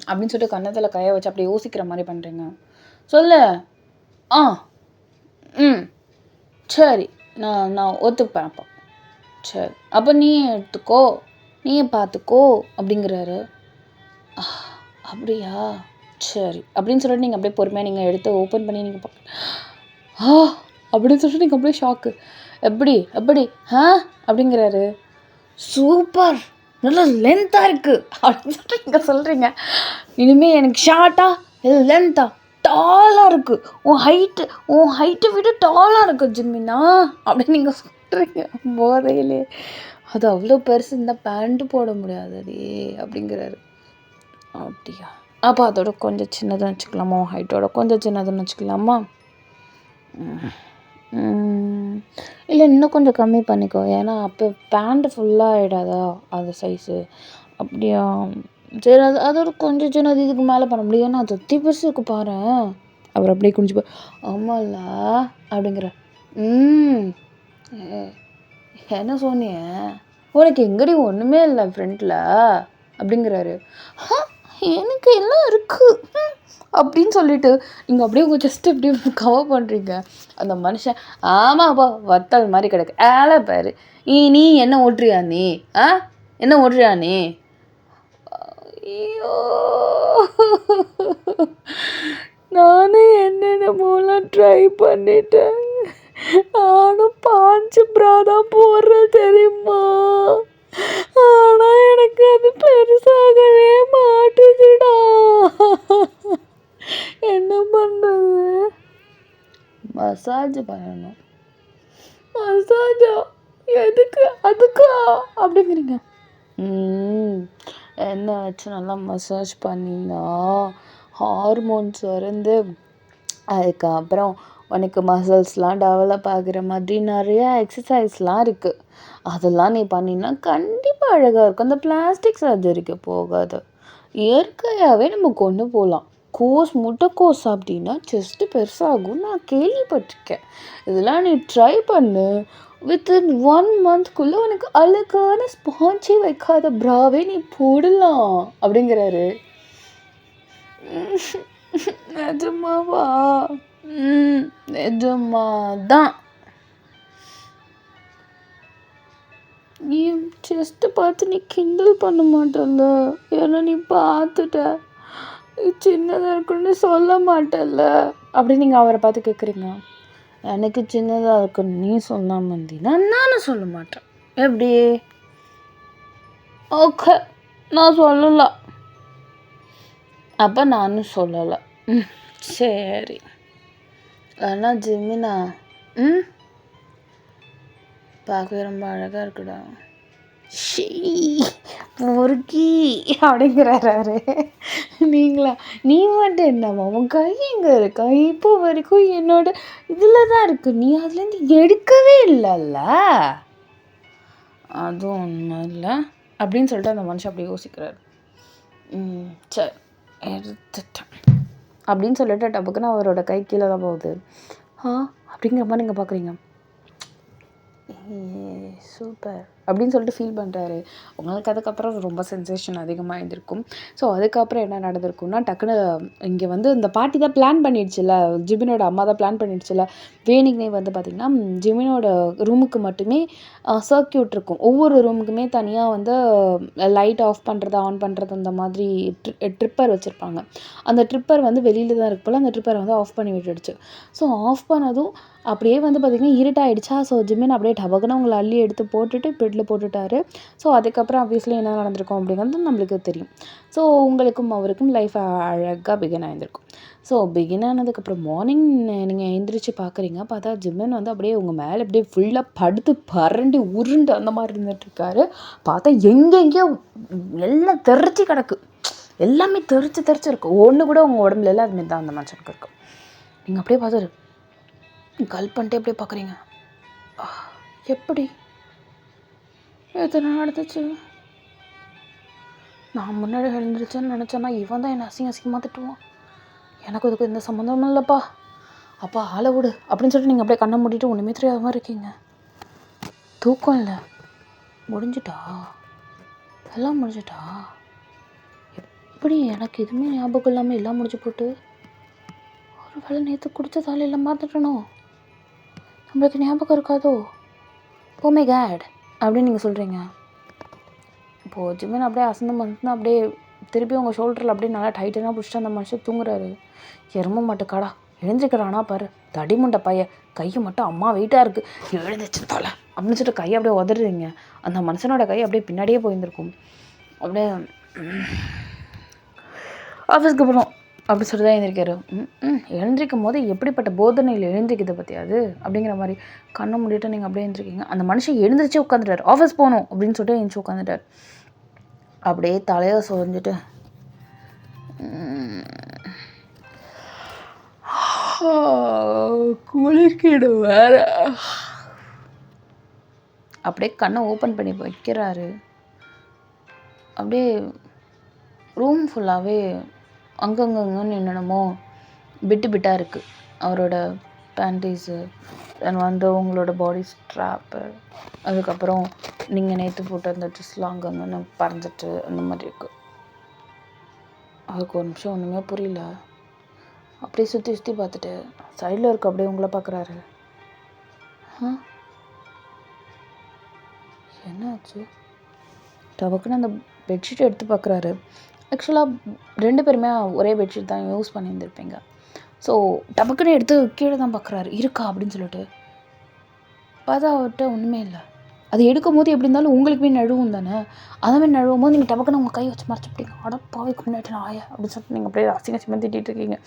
அப்படின்னு சொல்லிட்டு கன்னத்தில் கையை வச்சு அப்படி யோசிக்கிற மாதிரி பண்ணுறீங்க. சொல்லு. சரி, நான் ஒத்துப்பேன். அப்போ சரி, அப்போ நீயே எடுத்துக்கோ, நீயே பார்த்துக்கோ அப்படிங்கிறாரு. அப்படியா, சரி அப்படின்னு சொல்லிட்டு நீங்கள் அப்படியே பொறுமையாக நீங்கள் எடுத்து ஓப்பன் பண்ணி நீங்கள் அப்படின்னு சொல்லிட்டு நீங்கள் அப்படியே ஷாக்கு. எப்படி அப்படிங்கிறாரு. சூப்பர், நல்லா லென்த்தாக இருக்குது அப்படின்னு சொல்லிட்டு நீங்கள் சொல்கிறீங்க. இனிமேல் எனக்கு ஷார்ட்டா இல்லை லென்த்தா டாலாக இருக்குது, உன் ஹைட்டை விட டாலாக இருக்குது ஜிம்மினா அப்படின்னு நீங்கள் சொல்கிறீங்க போதையிலே. அது அவ்வளோ பெருசு இருந்தால் பேண்ட்டு போட முடியாதடி அப்படிங்கிறாரு. அப்படியா, அப்போ அதோட கொஞ்சம் சின்னதாக வச்சுக்கலாமா, உன் ஹைட்டோட கொஞ்சம் சின்னதுன்னு வச்சுக்கலாமா? இல்லை இன்னும் கொஞ்சம் கம்மி பண்ணிக்கோ, ஏன்னா அப்போ பேண்ட்டு ஃபுல்லாக ஆகிடாதா அது சைஸு. அப்படியா, சரி, அதோட கொஞ்சம் சின்னது இதுக்கு மேலே பண்ண முடியும், ஏன்னா அது அத்தி பெருசு இருக்கு பாரு. அவர் அப்படியே குஞ்சு ஆமாம்ல அப்படிங்கிற. என்ன சொன்னிய, உனக்கு எங்கடி ஒன்றுமே இல்லை ஃப்ரெண்டில் அப்படிங்கிறாரு. எனக்கு எல்லாம் இருக்குது அப்படின்னு சொல்லிட்டு நீங்கள் அப்படியே உங்கள் ஜஸ்ட் இப்படி கவர் பண்ணுறீங்க. அந்த மனுஷன் ஆமாப்பா வத்தல் மாதிரி கிடக்கு ஏழை பாரு, நீ என்ன ஓட்டுறியா நீ, என்ன ஓட்டுறியா நீ? ஐயோ, நானும் என்னென்னமோலாம் ட்ரை பண்ணிட்டேன், நானும் 5 ப்ரா தான் போடுறேன் தெரியுமா, ஆனால் எனக்கு அது பெருசாகவே மாட்டுதுடா, என்ன பண்ணுறது? மசாஜ் பண்ணணும். மசாஜா எதுக்கு, அதுக்கா அப்படிங்கிறீங்க. என்ன வச்சு நல்லா மசாஜ் பண்ணினா ஹார்மோன்ஸ் வந்து அதுக்கப்புறம் உனக்கு மசில்ஸ்லாம் டெவலப் ஆகிற மாதிரி நிறையா எக்ஸசைஸ்லாம் இருக்குது, அதெல்லாம் நீ பண்ணினா கண்டிப்பாக அழகாக இருக்கும். அந்த பிளாஸ்டிக் சர்ஜரிக்கு போகாது, இயற்கையாகவே நம்ம கொண்டு போகலாம். முட்டைக்கோஸ் அப்படின்னா செஸ்ட்டு பெருசாகும் நான் கேள்விப்பட்டிருக்கேன். இதெல்லாம் நீ ட்ரை பண்ணு, வித்தின் 1 மந்த்க்குள்ளே உனக்கு அழகான ஸ்பாஞ்சே வைக்காத ப்ராவே நீ போடலாம் அப்படிங்கிறாரு. நிஜமாவா? நிஜமாதான். நீ செஸ்ட்டை பார்த்து நீ கிண்டல் பண்ண மாட்டல்ல, ஏன்னா நீ பார்த்துட்ட, சின்னதாக இருக்குன்னு சொல்ல மாட்டல்ல அப்படின்னு நீங்கள் அவரை பார்த்து கேட்குறீங்க. எனக்கு சின்னதாக இருக்குன்னு நீ சொல்லாமல் இருந்தீன்னா நானும் சொல்ல மாட்டேன். எப்படி? ஓகே, நான் சொல்லலை, அப்போ நானும் சொல்லலை. சரி. ஆனால் ஜிமினா பார்க்கவே ரொம்ப அழகாக இருக்குடா. பொறுக்கி அப்படிங்கிறாரு. நீங்களா? நீ மட்டும் என்னம்மா உன் கை எங்கே இருக்கா? இப்போ வரைக்கும் என்னோட இதில் தான் இருக்கு, நீ அதுலேருந்து எடுக்கவே இல்லைல்ல. அதுவும் ஒன்றும் இல்லை அப்படின்னு சொல்லிட்டு அந்த மனுஷன் அப்படி யோசிக்கிறாரு. சரி எடுத்துட்டேன் அப்படின்னு சொல்லிட்டு டப்புக்குன்னு அவரோட கை கீழே தான் போகுது. அப்படிங்கிற மாதிரி நீங்கள் பார்க்குறீங்க. சூப்பர் அப்படின்னு சொல்லிட்டு ஃபீல் பண்ணுறாரு. உங்களுக்கு அதுக்கப்புறம் ரொம்ப சென்சேஷன் அதிகமாக இருந்திருக்கும். ஸோ அதுக்கப்புறம் என்ன நடந்திருக்கும்னா, டக்குன்னு இங்கே வந்து இந்த பாட்டி தான் பிளான் பண்ணிடுச்சுல, ஜிமினோட அம்மா தான் பிளான் பண்ணிடுச்சுல, வேணிக்னே வந்து பார்த்திங்கன்னா ஜிமினோட ரூமுக்கு மட்டுமே சர்க்கியூட் இருக்கும். ஒவ்வொரு ரூமுக்குமே தனியாக வந்து லைட் ஆஃப் பண்ணுறது ஆன் பண்ணுறது அந்த மாதிரி ட்ரிப்பர் வச்சுருப்பாங்க. அந்த ட்ரிப்பர் வந்து வெளியில் தான் இருக்கு போல், அந்த ட்ரிப்பரை வந்து ஆஃப் பண்ணி விட்டுடுச்சு. ஸோ ஆஃப் பண்ணதும் அப்படியே வந்து பார்த்திங்கன்னா இருட்டாயிடுச்சா. ஸோ ஜிமின் அப்படியே டபக்குன்னு அவங்களை அள்ளி எடுத்து போட்டுட்டு பெட்டில் போட்டுட்டாரு. ஸோ அதுக்கப்புறம் ஆப்வியஸ்லி என்ன நடந்திருக்கும் அப்படிங்கிறது நம்மளுக்கு தெரியும். ஸோ உங்களுக்கும் அவருக்கும் லைஃப் அழகாக பிகின் ஆகியிருக்கும். ஸோ பிகின் ஆனதுக்கப்புறம் மார்னிங் நீங்கள் எழுந்திரிச்சு பார்க்குறீங்க. பார்த்தா ஜிமின் வந்து அப்படியே உங்கள் மேலே அப்படியே ஃபுல்லாக படுத்து பரண்டு உருண்டு அந்த மாதிரி இருந்துகிட்ருக்காரு. பார்த்தா எங்கெங்கேயோ எல்லாம் தெரிச்சு கிடக்கு, எல்லாமே தெரிச்சு இருக்கும். ஒன்று கூட உங்கள் உடம்புல எல்லாம் அதுமாரி தான் அந்த மனுஷனுக்கு இருக்கும். நீங்கள் அப்படியே பார்த்தாரு கல் பண்ணிட்டே அப்படியே பார்க்குறீங்க. எப்படி எத்தனை நடந்துச்சு? நான் முன்னாடி எழுந்துருச்சேன்னு நினச்சேன்னா இவன் தான் என்னை அசிங்கமாக திட்டுவான். எனக்கு அதுக்கு எந்த சம்மந்தமும் இல்லைப்பா, அப்பா ஆளை விடு அப்படின்னு சொல்லிட்டு நீங்கள் அப்படியே கண்ணை மூடிட்டு ஒன்றுமே தெரியாத மாதிரி இருக்கீங்க. தூக்கம் இல்லை, முடிஞ்சிட்டா, எல்லாம் முடிஞ்சிட்டா. எப்படி எனக்கு எதுவுமே ஞாபகம் இல்லாமல் எல்லாம் முடிஞ்சு போட்டு, ஒரு வேளை நேற்று குடித்ததால எல்லாம் மறந்துட்டணும், நம்மளுக்கு ஞாபகம் இருக்காதோ? ஓ மை காட் அப்படின்னு நீங்கள் சொல்கிறீங்க. இப்போது ஜிமின் அப்படியே அசந்தம் வந்து அப்படியே திருப்பி உங்கள் ஷோல்டரில் அப்படியே நல்லா டைட்டனாக பிடிச்சிட்டு அந்த மனுஷன் தூங்குறாரு. எரும மாட்டுக்காடா எழுந்திருக்கிறானா பாரு, தடிமுண்டை பையன், கையை மட்டும் அம்மா வெயிட்டாக இருக்குது, எழுந்திரிச்சு தொலை அப்படின்னு சொல்லிட்டு கையை அப்படியே உதறீங்க. அந்த மனுஷனோட கை அப்படியே பின்னாடியே போயிருந்துருக்கும். அப்படியே ஆஃபீஸ்க்கு போகிறோம் அப்படி சொல்லி தான் எழுந்திருக்காரு. எழுந்திரிக்கும் போது எப்படிப்பட்ட போதனையில் எழுந்திரிக்குது பற்றியாது அப்படிங்கிற மாதிரி கண்ணை மூடிட்டு நீங்கள் அப்படியே எழுந்திருக்கீங்க. அந்த மனுஷன் எழுந்திரிச்சே உட்காந்துட்டார். ஆஃபீஸ் போகணும் அப்படின்னு சொல்லிட்டு எழுந்திரிச்சு உட்காந்துட்டார். அப்படியே தலையை சொரிஞ்சிட்டு குளிக்கிடும் வேற அப்படியே கண்ணை ஓப்பன் பண்ணி வைக்கிறாரு. அப்படியே ரூம் ஃபுல்லாகவே அங்கங்கன்னு என்னென்னமோ பிட்டாக இருக்குது. அவரோட பேண்டீஸு, தென் வந்து உங்களோட பாடி ஸ்ட்ராப்பு, அதுக்கப்புறம் நீங்கள் நேற்று போட்டு அந்த ட்ரெஸ்லாம் அங்கங்கன்னு பறந்துட்டு அந்த மாதிரி இருக்குது. அதுக்கு ஒரு நிமிஷம் ஒன்றுமே புரியல. அப்படியே சுற்றி பார்த்துட்டு சைடில் இருக்க அப்படியே உங்களை பார்க்குறாரு. என்னாச்சு? டபக்குன்னு அந்த பெட்ஷீட் எடுத்து பார்க்குறாரு. ஆக்சுவலாக 2 பேருமே ஒரே பெட்ஷீட் தான் யூஸ் பண்ணியிருந்திருப்பீங்க. ஸோ டபக்குன்னு எடுத்து கீழே தான் பார்க்குறாரு, இருக்கா அப்படின்னு சொல்லிட்டு. பார்த்தா அவர்கிட்ட ஒன்றுமே இல்லை. அது எடுக்கும் போது எப்படி இருந்தாலும் உங்களுக்குமே நழுவும் தானே, அதை மாதிரி நழுவும் போது நீங்கள் டபக்குன்னு உங்கள் கை வச்சு மறைச்சிப்பிட்டீங்க. அடப்பாவைக்கு முன்னாடி ஆயா அப்படின்னு சொல்லிட்டு நீங்கள் அப்படியே அசிங்கமாக திட்டிகிட்டு இருக்கீங்க.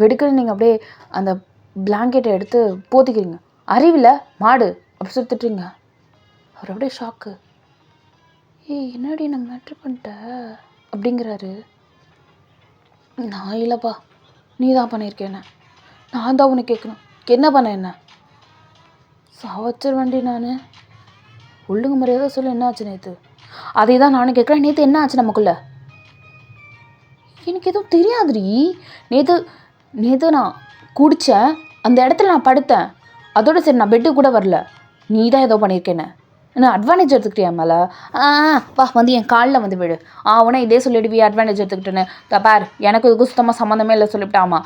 வெடுக்குன்னு நீங்கள் அப்படியே அந்த பிளாங்கெட்டை எடுத்து போத்திக்கிறீங்க. அறிவில் மாடு அப்படி சொல்லி திட்டுறீங்க. அவர் அப்படியே ஷாக்கு. என்னடி நான் மேட்ரு பண்ணிட்டேன் அப்படிங்கிறாரு. நான் இல்லைப்பா, நீ தான் பண்ணியிருக்கேன், நான் தான் உனக்கு கேட்கணும், என்ன பண்ண என்ன சாவச்சர் வண்டி நான் ஒழுங்கு மரியாதை சொல்லு, என்ன ஆச்சு நேற்று? அதே தான் நானும் கேட்குறேன், நேற்று என்ன ஆச்சு நமக்குள்ள? எனக்கு எதுவும் தெரியாதுடி. நேற்று நான் குடித்தேன், அந்த இடத்துல நான் படுத்தேன், அதோட சரி நான் பெட்டு கூட வரல. நீ தான் ஏதோ பண்ணியிருக்கேன்னு என்ன அட்வான்டேஜ் எடுத்துக்கிட்டியா மேலே? வா வந்து என் காலில் வந்து விடு. உடனே இதே சொல்லிடுவி அட்வான்டேஜ் எடுத்துக்கிட்டேன்னு. பார் எனக்கு இதுக்கு சுத்தமாக சம்மந்தமே இல்லை சொல்லிவிட்டாமா.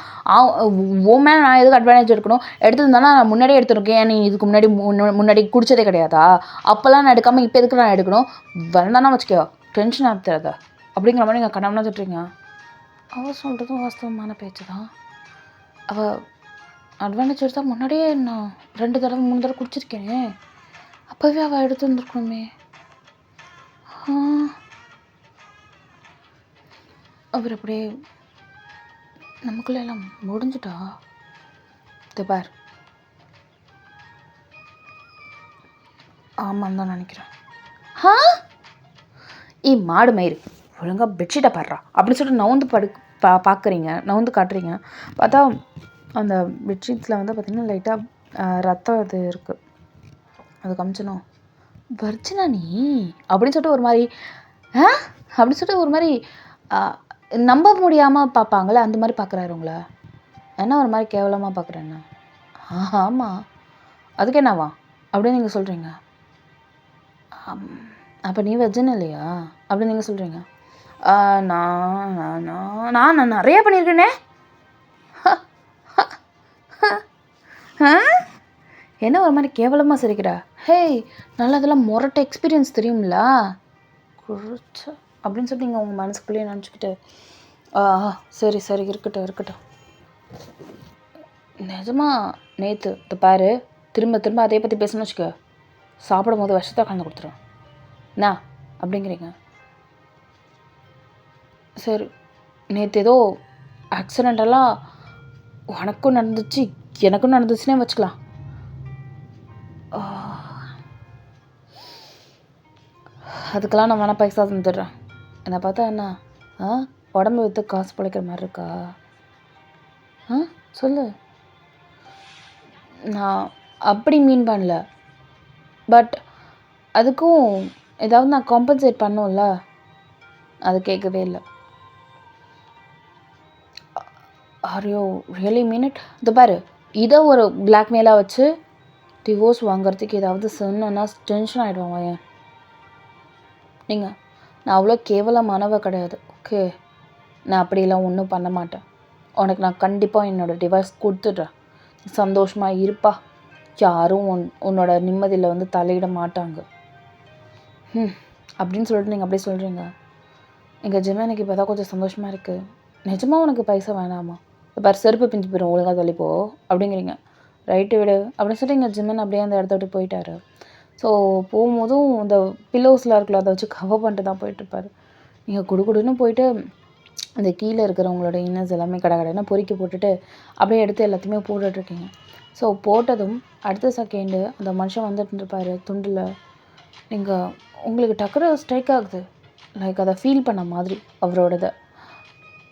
ஓ மேலே நான் எதுக்கு அட்வான்டேஜ் எடுக்கணும்? எடுத்துருந்தானா நான் முன்னாடியே எடுத்துருக்கேன். நீ இதுக்கு முன்னாடி குடிச்சதே கிடையாதா? அப்போல்லாம் நான் எடுக்காமல் இப்போ எதுக்கு நான் எடுக்கணும்? வந்தானா வச்சுக்கோ டென்ஷன் ஆகுறத அப்படிங்கிற மாதிரி நீங்கள் கண்ணாமனா திட்டுறீங்க. அவள் சொல்கிறதும் வாஸ்தவமான பேச்சு தான். அவள் அட்வான்டேஜ் எடுத்தால் முன்னாடியே நான் 2 தடவை 3 தடவை குடிச்சிருக்கேனே. அப்போவே அவள் எடுத்து வந்துருக்கணுமே. அவர் அப்படியே நமக்குள்ளே எல்லாம் முடிஞ்சுட்டா. பார் ஆமாம் தான் நினைக்கிறேன். மாடு மயிறு ஒழுங்காக பெட்ஷீட்டை பாடுறா அப்படின்னு சொல்லிட்டு நவுந்து பார்க்குறீங்க, நவுந்து காட்டுறீங்க. பார்த்தா அந்த பெட்ஷீட்ஸில் வந்து பார்த்திங்கன்னா லைட்டாக ரத்தம் இது இருக்குது. அது காமிச்சனும் வர்ஜினா நீ அப்படின்னு சொல்லிட்டு ஒரு மாதிரி அப்படின்னு சொல்லிட்டு ஒரு மாதிரி நம்ப முடியாமல் பார்ப்பாங்களே அந்த மாதிரி பார்க்குறாரு உங்களை. என்ன ஒரு மாதிரி கேவலமாக பார்க்குறேன்னா? ஆமாம் அதுக்கு என்னவா அப்படின்னு நீங்கள் சொல்கிறீங்க. அப்போ நீ வெஜ்ஜன் இல்லையா அப்படின்னு நீங்கள் சொல்கிறீங்க. நான் நிறையா பண்ணியிருக்கேனே. என்ன ஒரு மாதிரி கேவலமாக சிரிக்கிறா? நல்லதெல்லாம் முரட்ட எக்ஸ்பீரியன்ஸ் தெரியுங்களா குறிச்ச அப்படின்னு சொல்லிட்டு நீங்கள் உங்கள் மனசுக்குள்ளேயே நினச்சிக்கிட்டு சரி சரி இருக்கட்டும். நிஜமா நேற்று பாரு திரும்ப திரும்ப அதே பற்றி பேசணும்னு வச்சுக்க, சாப்பிடும் போது விஷத்தை கலந்து கொடுத்துருவேன் என்ன அப்படிங்கிறீங்க. சரி நேற்று ஏதோ ஆக்சிடெண்டெல்லாம் உனக்கும் நடந்துச்சு எனக்கும் நடந்துச்சுன்னே வச்சுக்கலாம். அதுக்கெல்லாம் நான் வேணால் பைசா தந்துடுறேன். என்னை பார்த்தா என்ன உடம்பு விற்று காசு பிழைக்கிற மாதிரி இருக்கா? சொல்லு. நான் அப்படி மீன் பண்ணல. பட் அதுக்கும் ஏதாவது நான் காம்பன்சேட் பண்ணோம்ல, அது கேட்கவே இல்லை. ஆரியோ ரியலி மீன் இட்? இது பாரு, இதை ஒரு பிளாக்மெயிலாக வச்சு டிவோர்ஸ் வாங்குறதுக்கு ஏதாவது சொன்னா டென்ஷன் ஆகிடுவாங்க. ஏன் நீங்கள் நான் அவ்வளோ கேவலமானவ கிடையாது. ஓகே, நான் அப்படிலாம் ஒன்றும் பண்ண மாட்டேன். உனக்கு நான் கண்டிப்பாக என்னோடய டிவைஸ் கொடுத்துட்றேன். சந்தோஷமாக இருப்பா. யாரும் உன்னோட நிம்மதியில் வந்து தலையிட மாட்டாங்க. அப்படின்னு சொல்லிட்டு நீங்கள் அப்படியே சொல்கிறீங்க. எங்கள் ஜிம்மா எனக்கு இப்போ தான் கொஞ்சம் சந்தோஷமாக இருக்குது. நிஜமாக உனக்கு பைசா வேணாமா? இப்போ செருப்பு பிஞ்சு போயிடும், ஒழுங்காக தள்ளிப்போ அப்படிங்கிறீங்க. ரைட்டு விடு அப்படின்னு சொல்லிட்டு எங்கள் ஜிம்மன் அப்படியே அந்த இடத்த விட்டு போயிட்டாரு. ஸோ போகும்போதும் இந்த பில்லோஸ்லாம் இருக்குல்ல அதை வச்சு கவர் பண்ணிட்டு தான் போயிட்டுருப்பாரு. நீங்கள் குடுன்னு போயிட்டு அந்த கீழே இருக்கிறவங்களோட இன்னர்ஸ் எல்லாமே கடைன்னு பொறுக்கி போட்டுட்டு அப்படியே எடுத்து எல்லாத்தையுமே போட்டுட்ருக்கீங்க. ஸோ போட்டதும் அடுத்த செகண்டு அந்த மனுஷன் வந்துட்டு இருப்பார் துண்டில். நீங்கள் உங்களுக்கு டக்குனு ஸ்ட்ரைக் ஆகுது, லைக் அதை ஃபீல் பண்ண மாதிரி அவரோடதை.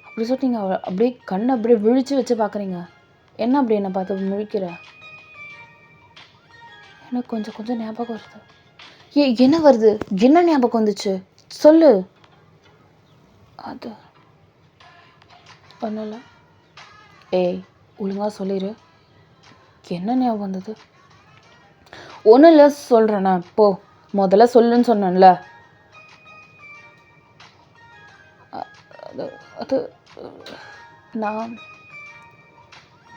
அப்படி சொல்லிட்டு நீங்கள் அப்படியே கண்ணை அப்படியே விழித்து வச்சு பார்க்குறீங்க. என்ன அப்படி என்னை பார்த்து முழிக்கிற? எனக்கு கொஞ்சம் ஞாபகம் வருது. என்ன வருது? என்ன ஞாபகம் வந்துச்சு சொல்லு. அது பண்ணல. ஒழுங்காக சொல்லிடு. என்ன ஞாபகம் வந்தது? ஒன்றும் இல்லை சொல்கிறேண்ணா. போ முதல்ல சொல்லுன்னு சொன்னேன்ல. அது நான்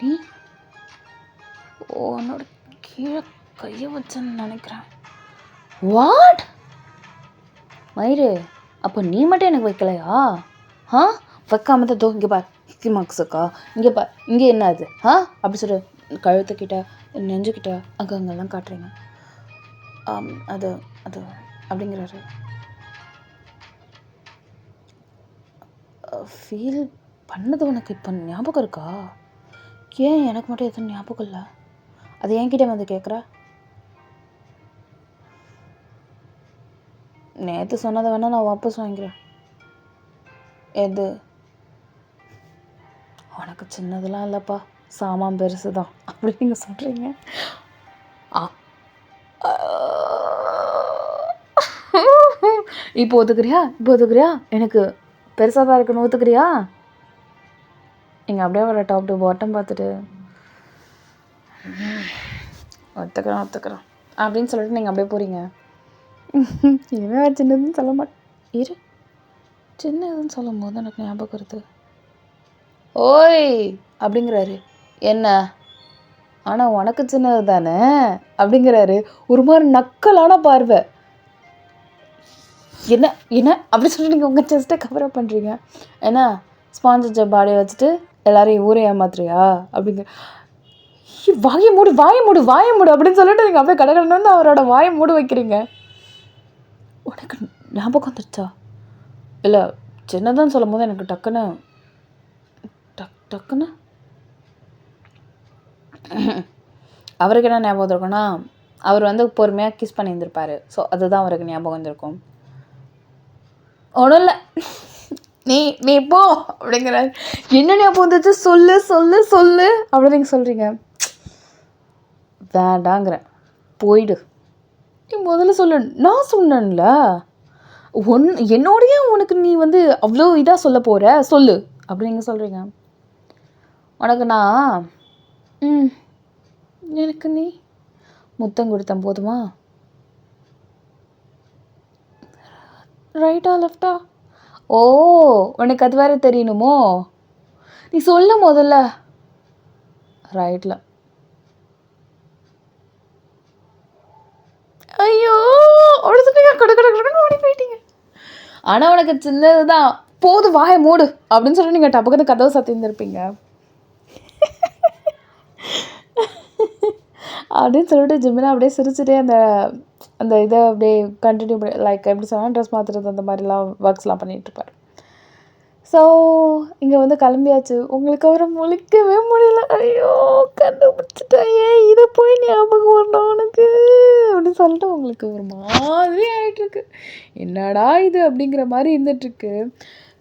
நீ உன்னோட கீழே கையை வச்சேன்னு நினைக்கிறேன். வாட் மயிறு, அப்போ நீ மட்டும் எனக்கு வைக்கலையா? வைக்காம தான் இங்கே பார் மார்க்ஸுக்கா, இங்கே பார் இங்கே என்ன அது அப்படி சொல்லு. கழுத்துக்கிட்ட நெஞ்சுக்கிட்ட அங்கெல்லாம் காட்டுறீங்க. அது அது அப்படிங்கிறாரு. ஃபீல் பண்ணது உனக்கு இப்போ ஞாபகம் இருக்கா? ஏன் எனக்கு மட்டும் எதுவும் ஞாபகம் இல்லை? அது என்கிட்ட வந்து கேட்குற? நேற்று சொன்னதை வேணால் நான் வாபஸ் வாங்கிக்கிறேன். எது? உனக்கு சின்னதெல்லாம் இல்லைப்பா, சாமான் பெருசு தான் அப்படி நீங்கள் சொல்கிறீங்க. இப்போ ஒத்துக்கிறியா? எனக்கு பெருசாக தான் இருக்குன்னு ஒத்துக்கிறியா? நீங்கள் அப்படியே ஒரு டாப் டு பாட்டம் பார்த்துட்டு ஒத்துக்கிறேன். அப்படின்னு சொல்லிட்டு நீங்கள் அப்படியே போகிறீங்க. இனிமேல் சின்னதுன்னு சொல்ல இரு சின்னதுன்னு சொல்லும் போது எனக்கு ஞாபகம் வருது. ஓய் அப்படிங்கிறாரு. என்ன? ஆனால் உனக்கு சின்னது தானே அப்படிங்கிறாரு. ஒரு மாதிரி நக்கலான பார்வை. என்ன என்ன அப்படி சொல்லிட்டு நீங்கள் உங்கள் செஸ்ட்டை கவரப் பண்ணுறீங்க. ஏன்னா ஸ்பான்சர் பாடியை வச்சுட்டு எல்லாரையும் ஊரே ஏமாத்துறியா அப்படிங்க. வாயை மூடு வாயை மூடு வாயை மூடு அப்படின்னு சொல்லிட்டு நீங்கள் அப்படியே கடற்கடன்னு அவரோட வாயை மூடு வைக்கிறீங்க. உனக்கு ஞாபகம் வந்துருச்சா? இல்லை சின்னதான்னு சொல்லும் போது எனக்கு டக்குன்னு அவருக்கு என்ன ஞாபகம் இருக்குன்னா, அவர் வந்து பொறுமையாக கிஸ் பண்ணியிருந்திருப்பார். ஸோ அதுதான் அவருக்கு ஞாபகம் வந்திருக்கும். ஒன்றும் இல்லை, நீ போ அப்படிங்கிறாரு. என்ன ஞாபகம் வந்துச்சு? சொல்லு சொல்லு சொல்லு அப்படின்னு நீங்கள் சொல்கிறீங்க. வேண்டாங்கிறேன், போயிடு. நீ முதல்ல சொல்லு. நான் சொன்னேன்ல என்னோடைய உனக்கு நீ வந்து அவ்வளோ இதாக சொல்ல போகிற, சொல்லு அப்படி நீங்கள் சொல்கிறீங்க. உனக்கு நான் எனக்கு நீ முத்தம் கொடுத்தேன் போதுமா? ரைட்டா லெஃப்டா? ஓ உனக்கு அது வேறு தெரியணுமோ? நீ சொல்ல முதல்ல. ரைட்டில். ஐயோ அவ்வளோதுங்க கடற்கடன்னு ஓடி போயிட்டீங்க. ஆனால் உனக்கு சின்னது தான், போதும் வாயை மூடு அப்படின்னு சொல்லி நீங்கள் டப்புக்கு கதவை சாத்தியிருந்திருப்பீங்க. அப்படின்னு சொல்லிட்டு ஜிமினா அப்படியே சிரிச்சுட்டே அந்த இதை அப்படியே கண்டினியூ பண்ணி லைக் எப்படி சொன்னால் ட்ரெஸ் மாற்றுறது அந்த மாதிரிலாம் ஒர்க்ஸ்லாம் பண்ணிகிட்ருப்பார். ஸோ இங்கே வந்து கிளம்பியாச்சு. உங்களுக்கு அவரை முழிக்கவே முடியல. ஐயோ கண்டுபிடிச்சிட்டேன், ஏன் இதை போய் ஞாபகம் வரணும் உனக்கு அப்படின்னு சொல்லிட்டு உங்களுக்கு ஒரு மாதிரி ஆகிட்டுருக்கு. என்னடா இது அப்படிங்கிற மாதிரி இருந்துகிட்ருக்கு.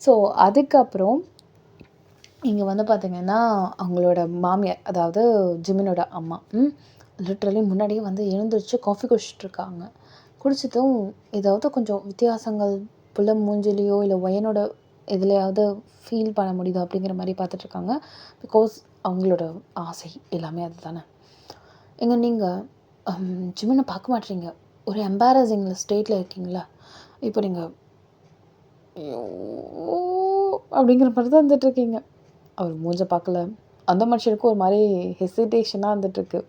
ஸோ அதுக்கப்புறம் இங்கே வந்து பார்த்திங்கன்னா அவங்களோட மாமியார், அதாவது ஜிமினோட அம்மா லிட்ரலி முன்னாடியே வந்து எழுந்திரிச்சு காஃபி குடிச்சிட்ருக்காங்க. குடிச்சதும் ஏதாவது கொஞ்சம் வித்தியாசங்கள் புள்ள மூஞ்சிலையோ இல்லை ஒயனோட எதுலையாவது ஃபீல் பண்ண முடியுது அப்படிங்கிற மாதிரி பார்த்துட்ருக்காங்க. பிகாஸ் அவங்களோட ஆசை எல்லாமே அது தானே. எங்கே நீங்கள் ஜிமினை பார்க்க மாட்டீங்க, ஒரு எம்பாரசிங்கில் ஸ்டேட்டில் இருக்கீங்களா இப்போ நீங்கள் அப்படிங்கிற மாதிரி தான் வந்துட்டுருக்கீங்க. அவர் மூஞ்சை பார்க்கல, அந்த மனுஷனுக்கும் ஒரு மாதிரி ஹெசிடேஷனாக வந்துட்டுருக்கு.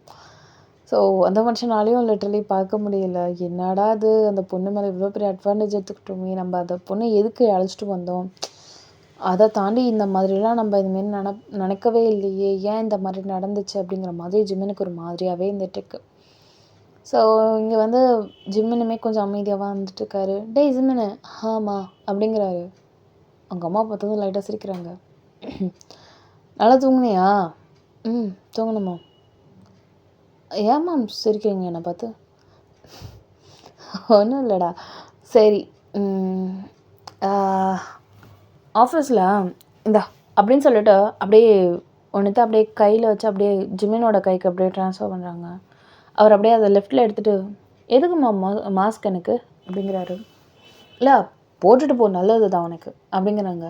ஸோ அந்த மனுஷனாலையும் லிட்டரலி பார்க்க முடியல. என்னடா அது, அந்த பொண்ணு மேலே இவ்வளோ பெரிய அட்வான்டேஜ் எடுத்துக்கிட்டோமே, நம்ம அந்த பொண்ணை எதுக்கு அழைச்சிட்டு வந்தோம், அதை தாண்டி இந்த மாதிரிலாம் நம்ம இதுமாரி நினைக்கவே இல்லையே, ஏன் இந்த மாதிரி நடந்துச்சு அப்படிங்கிற மாதிரி ஜிமினுக்கு ஒரு மாதிரியாகவே இருந்துகிட்ருக்கு. ஸோ இங்கே வந்து ஜிம்மினுமே கொஞ்சம் அமைதியாக வந்துட்டுருக்காரு. டேய் ஜிம்மினு ஆமாம் அப்படிங்கிறாரு. அவங்க அம்மா பார்த்ததும் லைட்டாக சிரிக்கிறாங்க. நல்லா தூங்குனியா? தூங்கணுமா? ஏம்மா சிரிக்கிறீங்க என்னை பார்த்து? ஒன்றும் இல்லைடா. சரி ஆஃபீஸில் இந்தா அப்படின்னு சொல்லிட்டு அப்படியே ஒன்றுத்த அப்படியே கையில் வச்சு அப்படியே ஜிமினோட கைக்கு அப்படியே ட்ரான்ஸ்ஃபர் பண்ணுறாங்க. அவர் அப்படியே அதை லெஃப்ட்டில் எடுத்துகிட்டு எதுக்குமா மாஸ்க் எனக்கு அப்படிங்கிறாரு. இல்லை போட்டுட்டு போ, நல்லது தான் உனக்கு அப்படிங்கிறாங்க.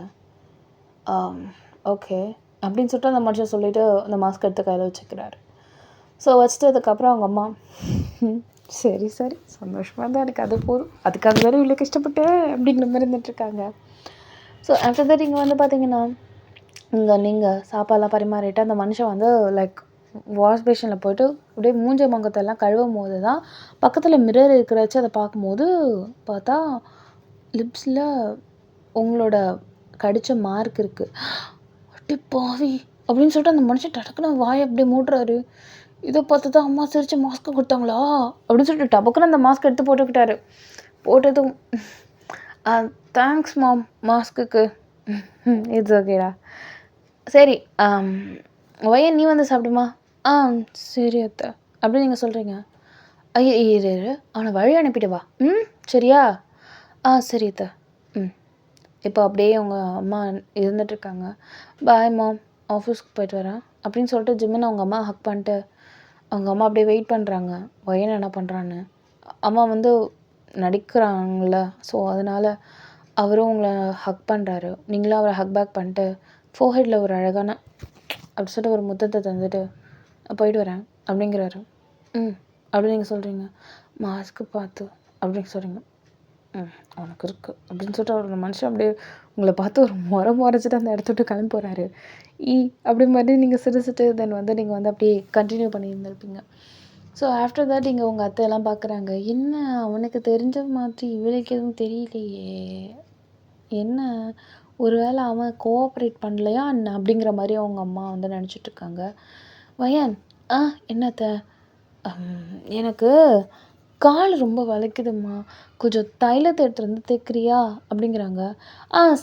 ஓகே அப்படின்னு சொல்லிட்டு அந்த மனுஷன் சொல்லிவிட்டு அந்த மாஸ்க் எடுத்து கையில் வச்சுக்கிறாரு. ஸோ வச்சுட்டு அதுக்கப்புறம் அவங்க அம்மா சரி சரி சந்தோஷமாக தான் எனக்கு அது போதும், அதுக்காக தானே இவ்வளோ கஷ்டப்பட்டேன் அப்படிங்கிற மாதிரி இருந்துகிட்ருக்காங்க. ஸோ ஆஃப்டர் தட் இங்கே வந்து பார்த்திங்கன்னா இங்கே நீங்கள் சாப்பாடெலாம் பரிமாறிட்டு அந்த மனுஷன் வந்து லைக் வாஷ் பேஷனில் போய்ட்டு அப்படியே மூஞ்ச முகத்தெல்லாம் கழுவும் போது தான் பக்கத்தில் மிரர் இருக்கிறாச்சு அதை பார்க்கும்போது பார்த்தா லிப்ஸில் உங்களோட கடித்த மார்க் இருக்குது. அட்டி பாவி அப்படின்னு சொல்லிட்டு அந்த மனுஷன் டக்குன்னு வாயை அப்படியே மூடுறாரு. இதை பார்த்து தான் அம்மா சிரித்து மாஸ்க்கு கொடுத்தாங்களா அப்படின்னு சொல்லிட்டு டபக்குன்னு அந்த மாஸ்க் எடுத்து போட்டுக்கிட்டாரு. போட்டதும் தேங்க்ஸ் மாம் மாஸ்க்குக்கு. இட்ஸ் ஓகேடா. சரி ஒயன் நீ வந்து சாப்பிடுமா? சரி அத்தை அப்படி நீங்கள் சொல்கிறீங்க. ஐயோ இரு அவனை வழி அனுப்பிட்டு வா. சரியா? சரி அத்தை. இப்போ அப்படியே அவங்க அம்மா இருந்துகிட்ருக்காங்க. பாய் மாம், ஆஃபீஸ்க்கு போய்ட்டு வரேன் அப்படின்னு சொல்லிட்டு ஜிம்மின்னு அவங்க அம்மா ஹக் பண்ணிட்டு அவங்க அம்மா அப்படியே வெயிட் பண்ணுறாங்க ஒயன் என்ன பண்ணுறான்னு. அம்மா வந்து நடிக்கிறாங்கள, ஸோ அதனால் அவரும் உங்களை ஹக் பண்ணுறாரு. நீங்களும் அவரை ஹக் பேக் பண்ணிட்டு ஃபோர்ஹெட்டில் ஒரு அழகான அப்படி சொல்லிட்டு ஒரு முத்தத்தை தந்துட்டு போயிட்டு வரேன் அப்படிங்கிறாரு. அப்படின்னு நீங்கள் சொல்கிறீங்க. மாஸ்க்கு பார்த்து அப்படின்னு சொல்கிறீங்க. உனக்கு இருக்குது அப்படின்னு சொல்லிட்டு அவர் மனுஷன் அப்படியே உங்களை பார்த்து ஒரு முறைச்சிட்டு அந்த இடத்த விட்டு கிளம்பி போகிறாரு. அப்படி மாதிரி நீங்கள் சிரிச்சிட்டு தென் வந்து நீங்கள் வந்து அப்படியே கண்டினியூ பண்ணியிருந்திருப்பீங்க. ஸோ ஆஃப்டர் தட் இங்கே உங்கள் அத்தையெல்லாம் பார்க்குறாங்க. என்ன அவனுக்கு தெரிஞ்ச மாதிரி இவளுக்கு எதுவும் தெரியலையே, என்ன ஒரு வேளை அவன் கோஆப்ரேட் பண்ணலையா என்ன அப்படிங்கிற மாதிரி அவங்க அம்மா வந்து நினச்சிட்ருக்காங்க. வயன் என்னத்த எனக்கு கால் ரொம்ப வலிக்குதும்மா, கொஞ்சம் தைலத்தை எடுத்துகிட்டு வந்து தைக்கிறியா அப்படிங்கிறாங்க.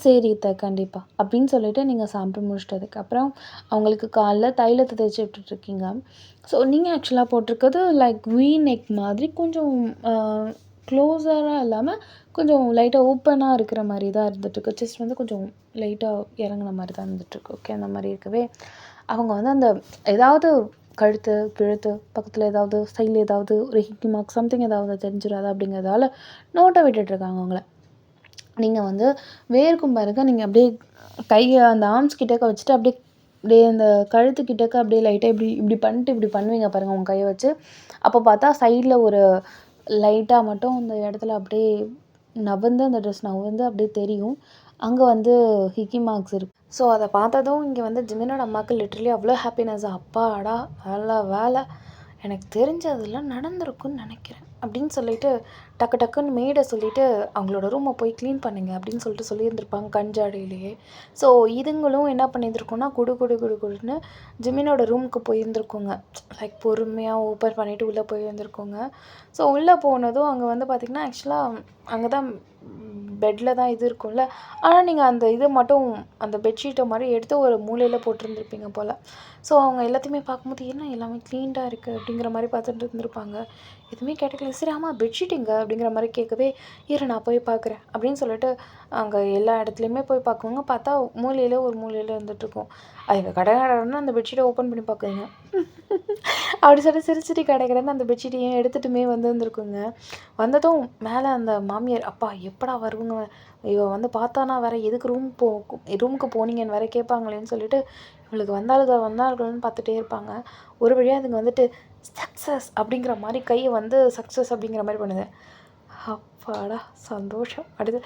சரி கண்டிப்பாக அப்படின்னு சொல்லிவிட்டு நீங்கள் சாப்பிட்டு முடிச்சிட்டதுக்கப்புறம் அவங்களுக்கு காலில் தைலத்தை தேய்ச்சி விட்டுட்ருக்கீங்க. ஸோ நீங்கள் ஆக்சுவலாக போட்டிருக்கிறது லைக் வீ நெக் மாதிரி கொஞ்சம் க்ளோஸராக இல்லாமல் கொஞ்சம் லைட்டாக ஓப்பனாக இருக்கிற மாதிரி தான் இருந்துகிட்ருக்கு. செஸ்ட் வந்து கொஞ்சம் லைட்டாக இறங்குன மாதிரி தான் இருந்துகிட்ருக்கு. ஓகே, அந்த மாதிரி இருக்கவே அவங்க வந்து அந்த ஏதாவது கழுத்து கிழுத்து பக்கத்தில் ஏதாவது சைடில் ஏதாவது ஒரு ஹிக்கி மார்க் சம்திங் ஏதாவது தெரிஞ்சிடாது அப்படிங்கிறதால நோட்டை விட்டுட்ருக்காங்க அவங்கள. நீங்கள் வந்து வேர்க்கும் பாருங்க, நீங்கள் அப்படியே கையை அந்த ஆர்ம்ஸ் கிட்டக்க வச்சுட்டு அப்படியே அந்த கழுத்துக்கிட்டக்க அப்படியே லைட்டாக இப்படி பண்ணிட்டு இப்படி பண்ணுவீங்க பாருங்கள் உங்கள் கையை வச்சு. அப்போ பார்த்தா சைடில் ஒரு லைட்டாக மட்டும் அந்த இடத்துல அப்படியே அந்த ட்ரெஸ் நகர்ந்து அப்படியே தெரியும். அங்கே வந்து ஹிக்கி மார்க்ஸ் இருக்குது. ஸோ அதை பார்த்ததும் இங்கே வந்து ஜிமினோட அம்மாவுக்கு லிட்ரலி அவ்வளோ ஹாப்பினஸ். அப்பாடா வேலை எனக்கு தெரிஞ்சதெல்லாம் நடந்திருக்குன்னு நினைக்கிறேன் அப்படின்னு சொல்லிட்டு டக்குன்னு மேடை சொல்லிவிட்டு அவங்களோட ரூமை போய் க்ளீன் பண்ணுங்க அப்படின்னு சொல்லிட்டு சொல்லியிருந்திருப்பாங்க கஞ்சாடையிலேயே. ஸோ இதுங்களும் என்ன பண்ணியிருந்துருக்கோன்னா குடுன்னு ஜிமினோட ரூமுக்கு போயிருந்துருக்கோங்க. லைக் பொறுமையாக ஓப்பன் பண்ணிவிட்டு உள்ளே போயிருந்துருக்கோங்க. ஸோ உள்ளே போனதும் அங்கே வந்து பார்த்திங்கன்னா ஆக்சுவலாக அங்கே தான் பெட்டில் தான் இது இருக்கும்ல. ஆனால் நீங்கள் அந்த இதை மட்டும் அந்த பெட்ஷீட்டை மாதிரி எடுத்து ஒரு மூலையில் போட்டிருந்துருப்பீங்க போல். ஸோ அவங்க எல்லாத்தையுமே பார்க்கும்போது என்ன எல்லாமே க்ளீன்டாக இருக்குது அப்படிங்கிற மாதிரி பார்த்துட்டு இருந்திருப்பாங்க. எதுவுமே கேட்டுக்கல. சரி ஆமாம் பெட்ஷீட் எங்கே அப்படிங்கிற மாதிரி கேட்கவே, இரு நான் போய் பார்க்குறேன் அப்படின்னு சொல்லிட்டு அங்கே எல்லா இடத்துலையுமே போய் பார்க்குவாங்க. பார்த்தா மூலையில் இருந்துகிட்ருக்கோம். அது எங்கள் கடன்னு அந்த பெட்ஷீட்டை ஓப்பன் பண்ணி பார்க்குதுங்க. அப்படி சொல்லிட்டு சிரிச்சிட்டு கடைன்னு அந்த பெட்ஷீட்டையும் எடுத்துகிட்டுமே வந்துருக்குங்க. வந்ததும் மேலே அந்த மாமியார், அப்பா எப்படா வருவங்க, இவ வந்து பார்த்தானா வேற எதுக்கு ரூமுக்கு போனீங்கன்னு வேற கேட்பாங்களேன்னு சொல்லிட்டு இவளுக்கு வந்தாள்கள்னு பார்த்துட்டே இருப்பாங்க. ஒரு வழியாக அதுங்க வந்துட்டு சக்ஸஸ் அப்படிங்கிற மாதிரி கையை வந்து சக்ஸஸ் அப்படிங்கிற மாதிரி பண்ணுது. அப்பாடா சந்தோஷம். அடுத்து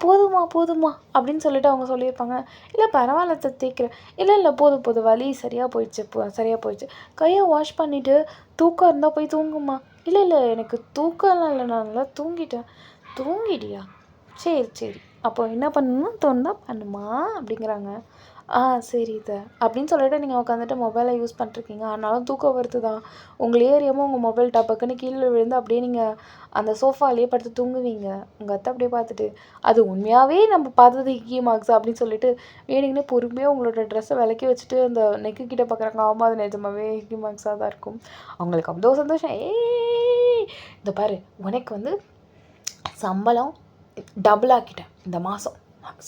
போதுமா அப்படின்னு சொல்லிட்டு அவங்க சொல்லியிருப்பாங்க. இல்லை பரவாயில்ல தேய்க்கிறேன். இல்லை போதும் வலி சரியாக போயிடுச்சு. கையை வாஷ் பண்ணிவிட்டு தூக்கம் இருந்தால் போய் தூங்குமா. இல்லை எனக்கு தூக்கம்லாம் இல்லை, நான் நல்லா தூங்கிட்டியா, சரி அப்போ என்ன பண்ணணும் தோணுதா பண்ணுமா அப்படிங்கிறாங்க. சரி அப்படின்னு சொல்லிட்டு நீங்கள் உட்காந்துட்டு மொபைலை யூஸ் பண்ணிருக்கீங்க. ஆனாலும் தூக்கம் வருது தான். உங்களை ஏறியாமல் உங்கள் மொபைல் டப்புக்குன்னு கீழே விழுந்து அப்படியே நீங்கள் அந்த சோஃபாலேயே படுத்து தூங்குவீங்க. உங்கள் அத்தை அப்படியே பார்த்துட்டு அது உண்மையாகவே நம்ம பார்த்தது ஹிக்கி மார்க்ஸ் அப்படின்னு சொல்லிட்டு வேணுங்கன்னே பொறுமையாக உங்களோட ட்ரெஸ்ஸை விலக்கி வச்சுட்டு அந்த நெக்கு கிட்டே பார்க்குறாங்க. ஆமாம் அது நிஜமாவே ஹிக்கி மார்க்ஸாக தான் இருக்கும். அவங்களுக்கு அவ்வளோ சந்தோஷம். இந்த பாரு உனக்கு வந்து சம்பளம் டபுள் ஆக்கிட்டேன் இந்த மாதம்,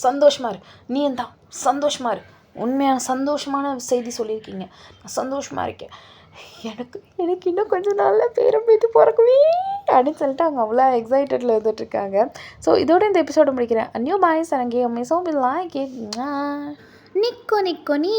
சந்தோஷமாக இரு, நீ தான் சந்தோஷமாக இரு, உண்மையான சந்தோஷமான செய்தி சொல்லியிருக்கீங்க, நான் சந்தோஷமாக இருக்கேன், எனக்கு இன்னும் கொஞ்சம் நாளில் பேரம் பேத்தி பிறக்குவே அப்படின்னு சொல்லிட்டு அவங்க அவ்வளோ எக்ஸைட்டடில் இருந்துகிட்ருக்காங்க. ஸோ இதோட இந்த எபிசோட முடிக்கிறேன். அன்னியோ பாய் சரங்கே அம்மே சோம்பிடலாம் கே நிக்கோ நீ